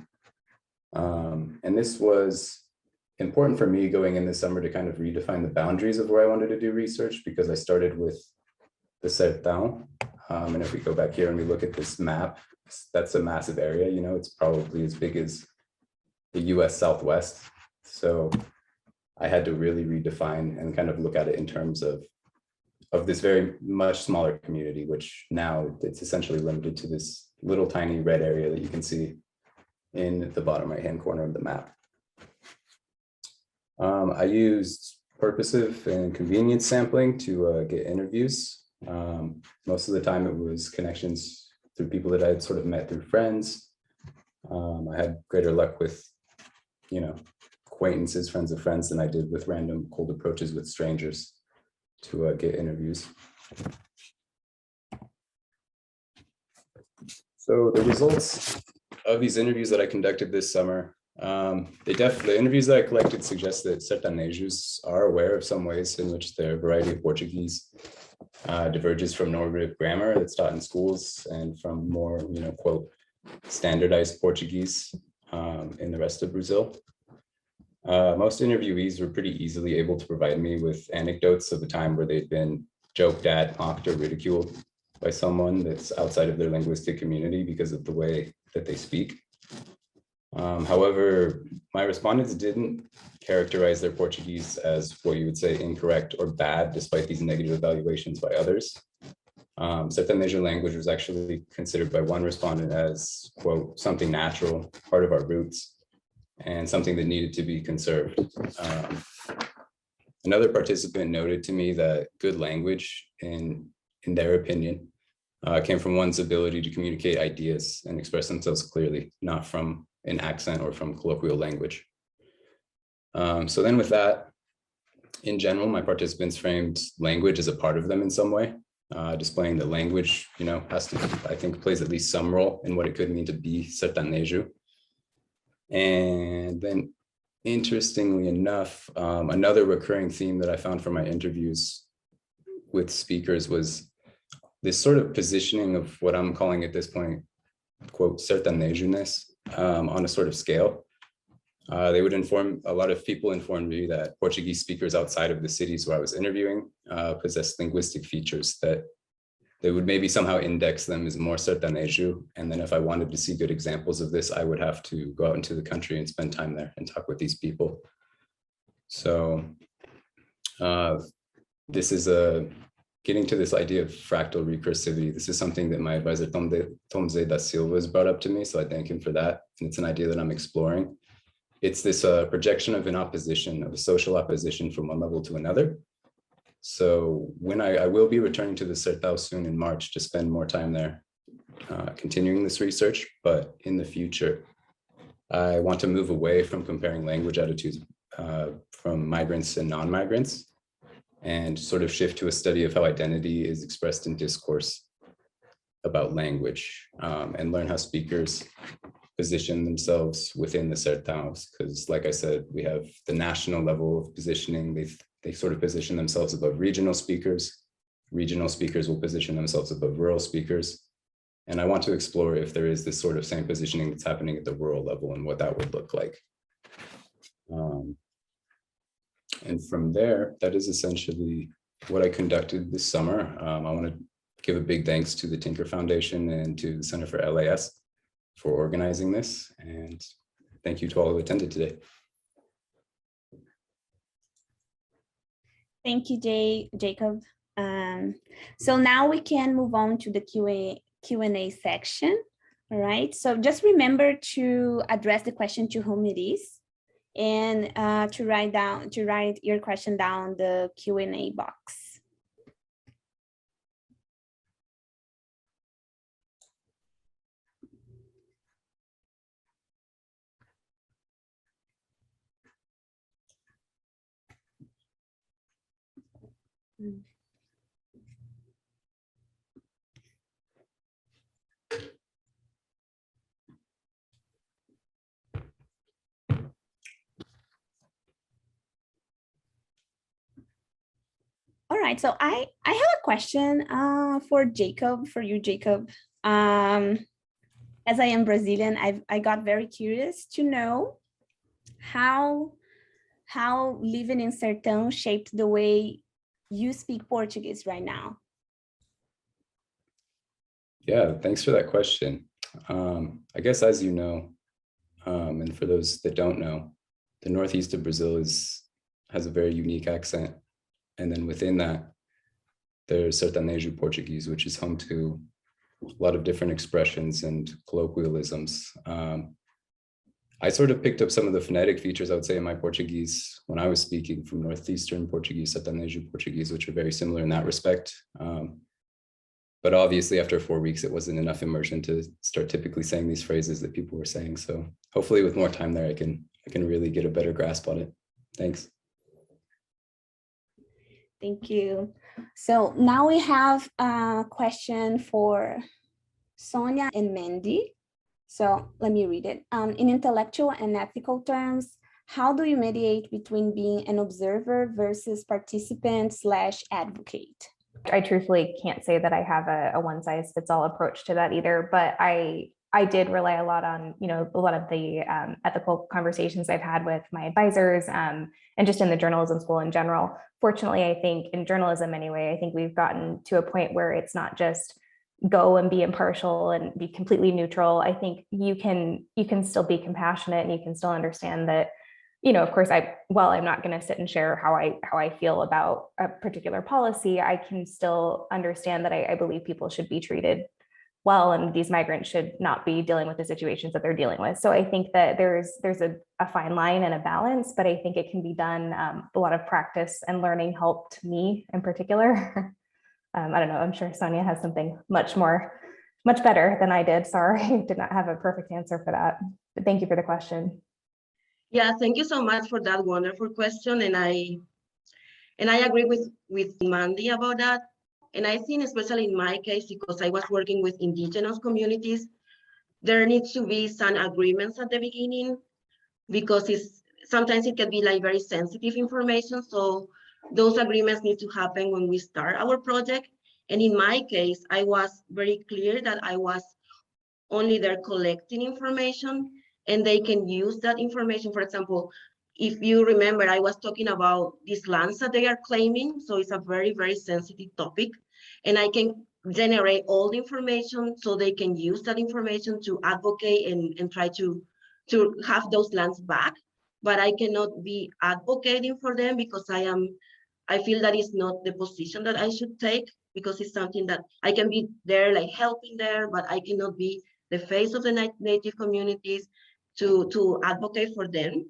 And this was important for me going in this summer to kind of redefine the boundaries of where I wanted to do research, because I started with the Sertão. And if we go back here and we look at this map, that's a massive area, it's probably as big as the US Southwest. So I had to really redefine and kind of look at it in terms of this very much smaller community, which now it's essentially limited to this little tiny red area that you can see in the bottom right-hand corner of the map. I used purposive and convenience sampling to get interviews. Most of the time it was connections through people that I had sort of met through friends. I had greater luck with, acquaintances, friends of friends, than I did with random cold approaches with strangers to get interviews. So the results of these interviews that I conducted this summer, the interviews that I collected suggest that sertanejos are aware of some ways in which their variety of Portuguese diverges from normative grammar that's taught in schools and from more, quote, standardized Portuguese in the rest of Brazil. Most interviewees were pretty easily able to provide me with anecdotes of a time where they'd been joked at, mocked, or ridiculed by someone that's outside of their linguistic community because of the way that they speak. However, my respondents didn't characterize their Portuguese as what you would say incorrect or bad, despite these negative evaluations by others. Sertanejo language was actually considered by one respondent as, quote, something natural, part of our roots, and something that needed to be conserved. Another participant noted to me that good language, in their opinion, came from one's ability to communicate ideas and express themselves clearly, not from an accent or from colloquial language. So then with that, in general, my participants framed language as a part of them in some way, displaying that language, has to, I think, plays at least some role in what it could mean to be sertanejo. And then, interestingly enough, another recurring theme that I found from my interviews with speakers was this sort of positioning of what I'm calling at this point, quote, sertanejo-ness, on a sort of scale. A lot of people informed me that Portuguese speakers outside of the cities where I was interviewing possess linguistic features that they would maybe somehow index them as more sertanejo. And then if I wanted to see good examples of this, I would have to go out into the country and spend time there and talk with these people. So this is getting to this idea of fractal recursivity. This is something that my advisor Tomze da Silva has brought up to me, so I thank him for that. And it's an idea that I'm exploring. It's this projection of an opposition, of a social opposition from one level to another. So when I will be returning to the Sertão soon in March to spend more time there, continuing this research, but in the future, I want to move away from comparing language attitudes from migrants and non-migrants, and sort of shift to a study of how identity is expressed in discourse about language, and learn how speakers position themselves within the Sertãos. Because like I said, we have the national level of positioning. They sort of position themselves above regional speakers. Regional speakers will position themselves above rural speakers. And I want to explore if there is this sort of same positioning that's happening at the rural level and what that would look like. And from there, that is essentially what I conducted this summer. I want to give a big thanks to the Tinker Foundation and to the Center for LAS for organizing this. And thank you to all who attended today. Thank you, Jacob. So now we can move on to the Q&A section. All right, so just remember to address the question to whom it is, and to write your question down the Q&A box. All right, so I have a question for you, Jacob. As I am Brazilian, I got very curious to know how living in Sertão shaped the way you speak Portuguese right now. Yeah, thanks for that question. I guess, as you know, and for those that don't know, the northeast of Brazil has a very unique accent. And then within that, there's Sertanejo Portuguese, which is home to a lot of different expressions and colloquialisms. I sort of picked up some of the phonetic features, I would say, in my Portuguese when I was speaking from Northeastern Portuguese, Sertanejo Portuguese, which are very similar in that respect. But obviously, after 4 weeks, it wasn't enough immersion to start typically saying these phrases that people were saying. So hopefully with more time there, I can really get a better grasp on it. Thanks. Thank you. So now we have a question for Sonia and Mandy. So let me read it. In intellectual and ethical terms, how do you mediate between being an observer versus participant/advocate? I truthfully can't say that I have a one-size-fits-all approach to that either, but I did rely a lot on, a lot of the ethical conversations I've had with my advisors and just in the journalism school in general. Fortunately, I think in journalism anyway, I think we've gotten to a point where it's not just go and be impartial and be completely neutral. I think you can still be compassionate and you can still understand that, of course, while I'm not going to sit and share how I feel about a particular policy, I can still understand that I believe people should be treated well, and these migrants should not be dealing with the situations that they're dealing with. So I think that there's a fine line and a balance, but I think it can be done. A lot of practice and learning helped me in particular. I don't know, I'm sure Sonia has something much better than I did. Sorry, I did not have a perfect answer for that, but thank you for the question. Yeah, thank you so much for that wonderful question. And I agree with Mandy about that. And I think especially in my case, because I was working with indigenous communities, there needs to be some agreements at the beginning, because sometimes it can be like very sensitive information. So those agreements need to happen when we start our project. And in my case, I was very clear that I was only there collecting information, and they can use that information. For example, if you remember, I was talking about these lands that they are claiming. So it's a very, very sensitive topic. And I can generate all the information so they can use that information to advocate and try to have those lands back. But I cannot be advocating for them, because I feel that is not the position that I should take, because it's something that I can be there like helping there, but I cannot be the face of the native communities to advocate for them.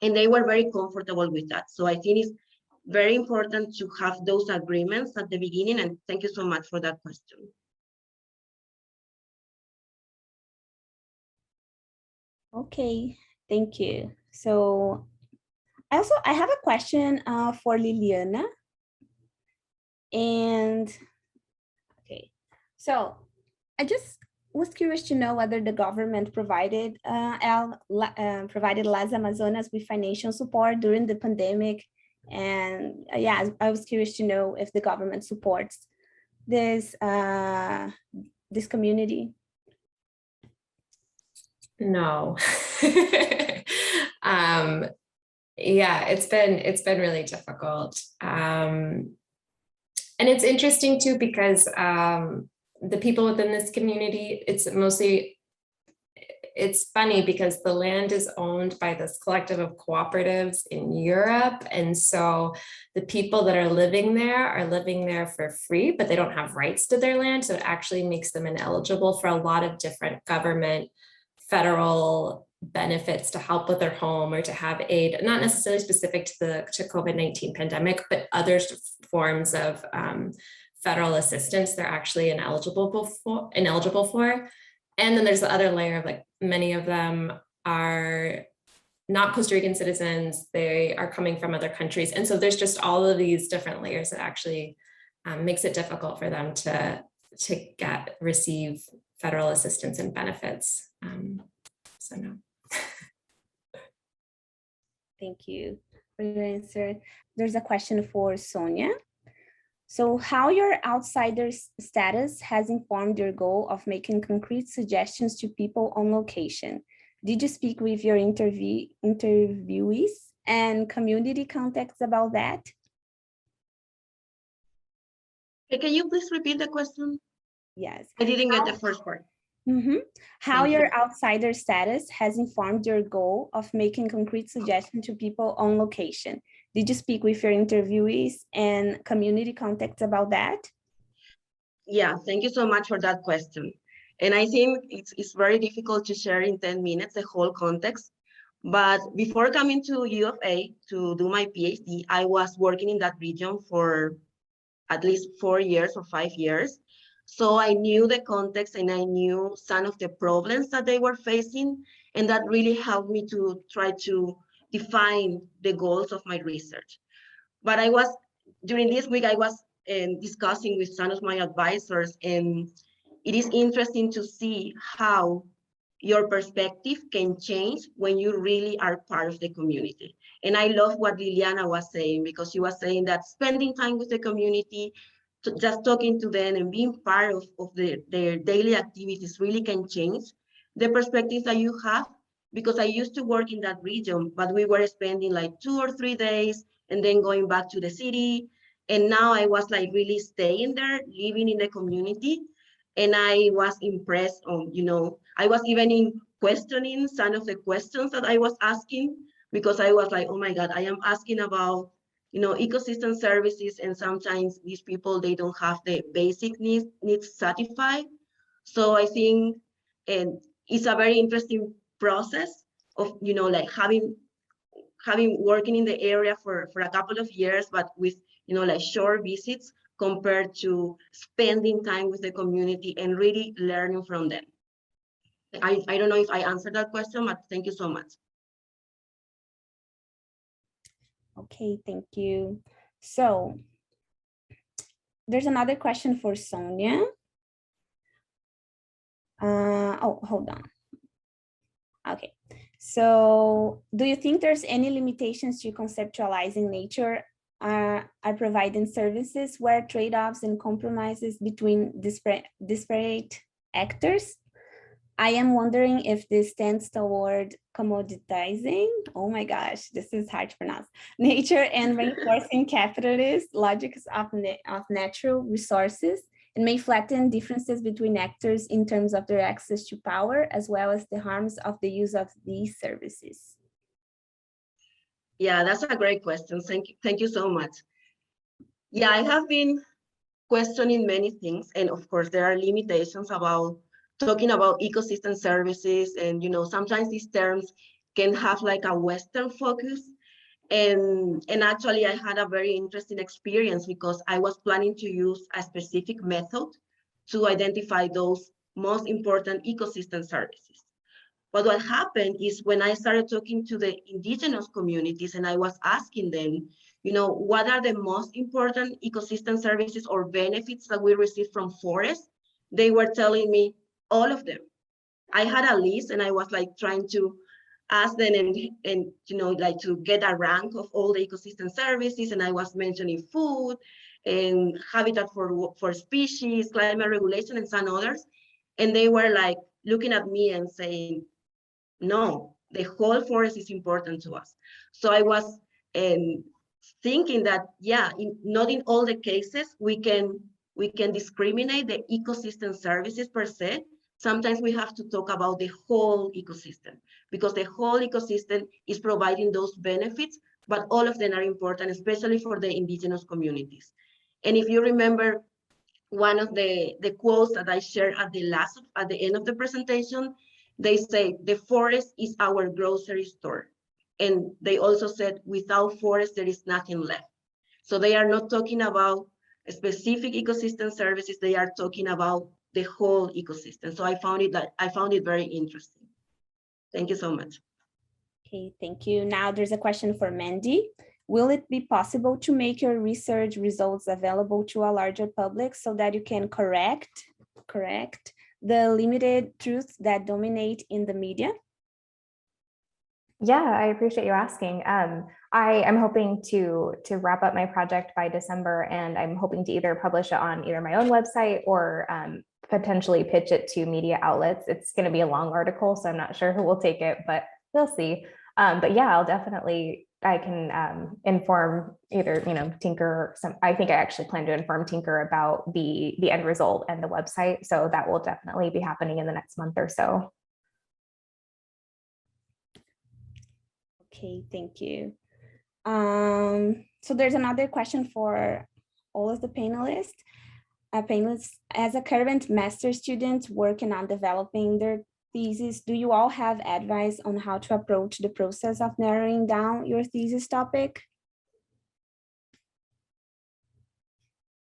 And they were very comfortable with that. So I think it's very important to have those agreements at the beginning. And thank you so much for that question. Okay, thank you. So I have a question for Liliana. And okay, so I just was curious to know whether the government provided Las Amazonas with financial support during the pandemic. And yeah, I was curious to know if the government supports this this community. No. Yeah, it's been really difficult. And it's interesting too, because the people within this community, it's funny because the land is owned by this collective of cooperatives in Europe. And so the people that are living there for free, but they don't have rights to their land. So it actually makes them ineligible for a lot of different government, federal benefits to help with their home or to have aid, not necessarily specific to COVID-19 pandemic, but other forms of federal assistance they're actually ineligible for. And then there's the other layer of, like, many of them are not Costa Rican citizens, they are coming from other countries. And so there's just all of these different layers that actually makes it difficult for them to receive federal assistance and benefits. So no. Thank you for your answer. There's a question for Sonia. So how your outsider status has informed your goal of making concrete suggestions to people on location? Did you speak with your interviewees and community contacts about that? Hey, can you please repeat the question? Yes. I didn't get the first part. How your outsider status has informed your goal of making concrete suggestions to people on location? Did you speak with your interviewees and community contacts about that? Yeah, thank you so much for that question. And I think it's very difficult to share in 10 minutes the whole context. But before coming to U of A to do my PhD, I was working in that region for at least 4 years or 5 years. So I knew the context and I knew some of the problems that they were facing. And that really helped me to try to define the goals of my research. But during this week, I was discussing with some of my advisors, and it is interesting to see how your perspective can change when you really are part of the community. And I love what Liliana was saying, because she was saying that spending time with the community, just talking to them and being part of their daily activities really can change the perspectives that you have. Because I used to work in that region, but we were spending like 2 or 3 days and then going back to the city. And now I was like really staying there, living in the community. And I was impressed on, I was even questioning some of the questions that I was asking, because I was like, oh my God, I am asking about, ecosystem services. And sometimes these people, they don't have the basic needs satisfied. So I think it's a very interesting process of, like having working in the area for a couple of years, but with, like short visits compared to spending time with the community and really learning from them. I don't know if I answered that question, but thank you so much. Okay, thank you. So there's another question for Sonia. Oh, hold on. Okay, so do you think there's any limitations to conceptualizing nature are providing services where trade-offs and compromises between disparate actors? I am wondering if this tends toward commoditizing, oh my gosh, this is hard to pronounce, nature and reinforcing capitalist logics of natural resources, and may flatten differences between actors in terms of their access to power, as well as the harms of the use of these services. Yeah, that's a great question. Thank you so much. Yeah, I have been questioning many things, and of course there are limitations about talking about ecosystem services, and sometimes these terms can have like a Western focus. And actually I had a very interesting experience because I was planning to use a specific method to identify those most important ecosystem services. But what happened is when I started talking to the indigenous communities and I was asking them, what are the most important ecosystem services or benefits that we receive from forests? They were telling me all of them. I had a list and I was like trying to ask them and like to get a rank of all the ecosystem services. And I was mentioning food and habitat for species, climate regulation, and some others. And they were like looking at me and saying, no, the whole forest is important to us. So I was thinking that, yeah, not in all the cases we can discriminate the ecosystem services per se. Sometimes we have to talk about the whole ecosystem because the whole ecosystem is providing those benefits, but all of them are important, especially for the indigenous communities. And if you remember one of the quotes that I shared at the end of the presentation, they say the forest is our grocery store. And they also said without forest, there is nothing left. So they are not talking about specific ecosystem services, they are talking about the whole ecosystem. So I found it very interesting. Thank you so much. Okay, thank you. Now there's a question for Mandy. Will it be possible to make your research results available to a larger public so that you can correct the limited truths that dominate in the media? Yeah, I appreciate you asking. I am hoping to wrap up my project by December, and I'm hoping to either publish it on either my own website or potentially pitch it to media outlets. It's going to be a long article, so I'm not sure who will take it, but we'll see. But yeah, I can inform either, Tinker or I think I actually plan to inform Tinker about the end result and the website. So that will definitely be happening in the next month or so. Okay, thank you. So there's another question for all of the panelists. As a current master's student working on developing their thesis, do you all have advice on how to approach the process of narrowing down your thesis topic?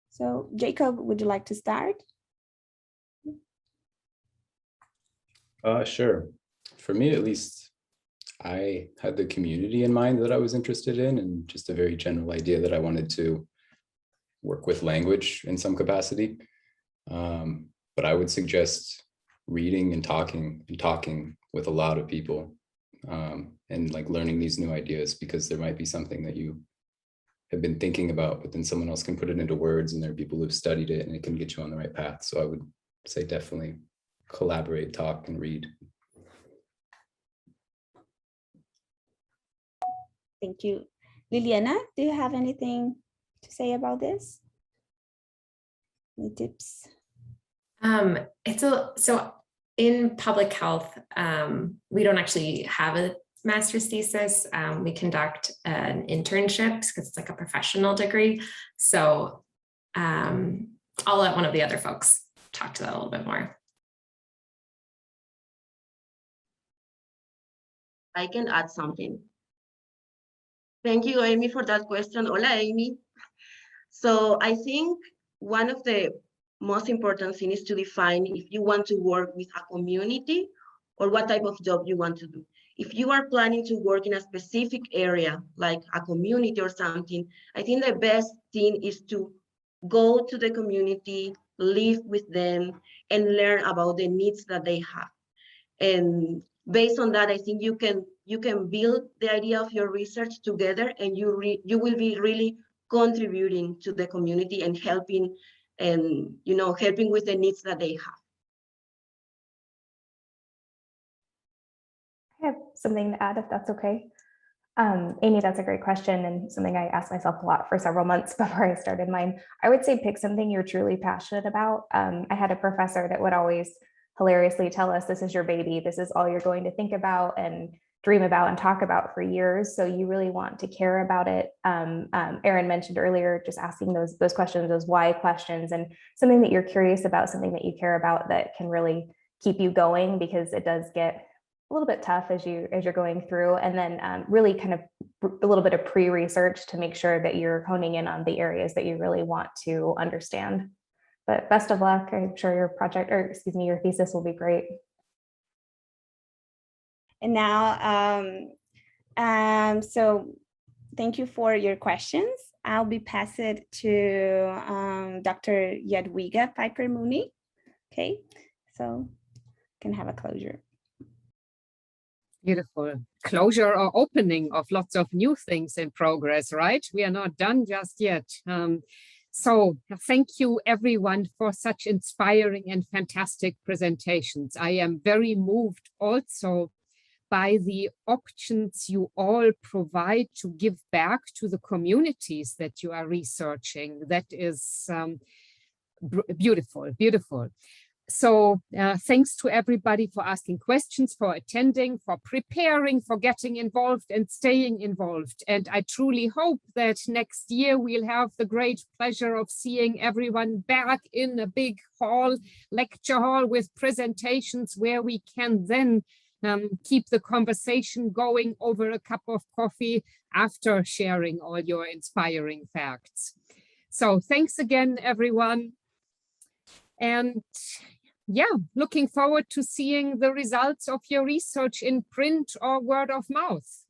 So Jacob, would you like to start? Sure. For me, at least, I had the community in mind that I was interested in, and just a very general idea that I wanted to work with language in some capacity. But I would suggest reading and talking with a lot of people, and like learning these new ideas, because there might be something that you have been thinking about, but then someone else can put it into words, and there are people who've studied it, and it can get you on the right path. So I would say definitely collaborate, talk, and read. Thank you. Liliana, do you have anything to say about this? Any tips? So in public health, we don't actually have a master's thesis. We conduct an internship because it's like a professional degree. So I'll let one of the other folks talk to that a little bit more. I can add something. Thank you, Amy, for that question. Hola, Amy. So I think one of the most important things is to define if you want to work with a community or what type of job you want to do. If you are planning to work in a specific area, like a community or something, I think the best thing is to go to the community, live with them, and learn about the needs that they have. And based on that, I think you can build the idea of your research together, and you will be really contributing to the community and helping with the needs that they have. I have something to add if that's okay. Amy, that's a great question and something I asked myself a lot for several months before I started mine. I would say pick something you're truly passionate about. I had a professor that would always hilariously tell us, this is your baby, this is all you're going to think about and dream about and talk about for years. So you really want to care about it. Erin mentioned earlier, just asking those questions, those why questions, and something that you're curious about, something that you care about that can really keep you going, because it does get a little bit tough as you're going through. And then really kind of a little bit of pre-research to make sure that you're honing in on the areas that you really want to understand. But best of luck. I'm sure your project, or excuse me, your thesis will be great. And now, so thank you for your questions. I'll be passed to Dr. Jadwiga Piper-Mooney. Okay, so can have a closure. Beautiful. Closure or opening of lots of new things in progress, right? We are not done just yet. So thank you everyone for such inspiring and fantastic presentations. I am very moved also by the options you all provide to give back to the communities that you are researching. That is beautiful, beautiful. So thanks to everybody for asking questions, for attending, for preparing, for getting involved and staying involved. And I truly hope that next year we'll have the great pleasure of seeing everyone back in a big hall, lecture hall with presentations where we can then keep the conversation going over a cup of coffee after sharing all your inspiring facts. So thanks again, everyone. And yeah, looking forward to seeing the results of your research in print or word of mouth.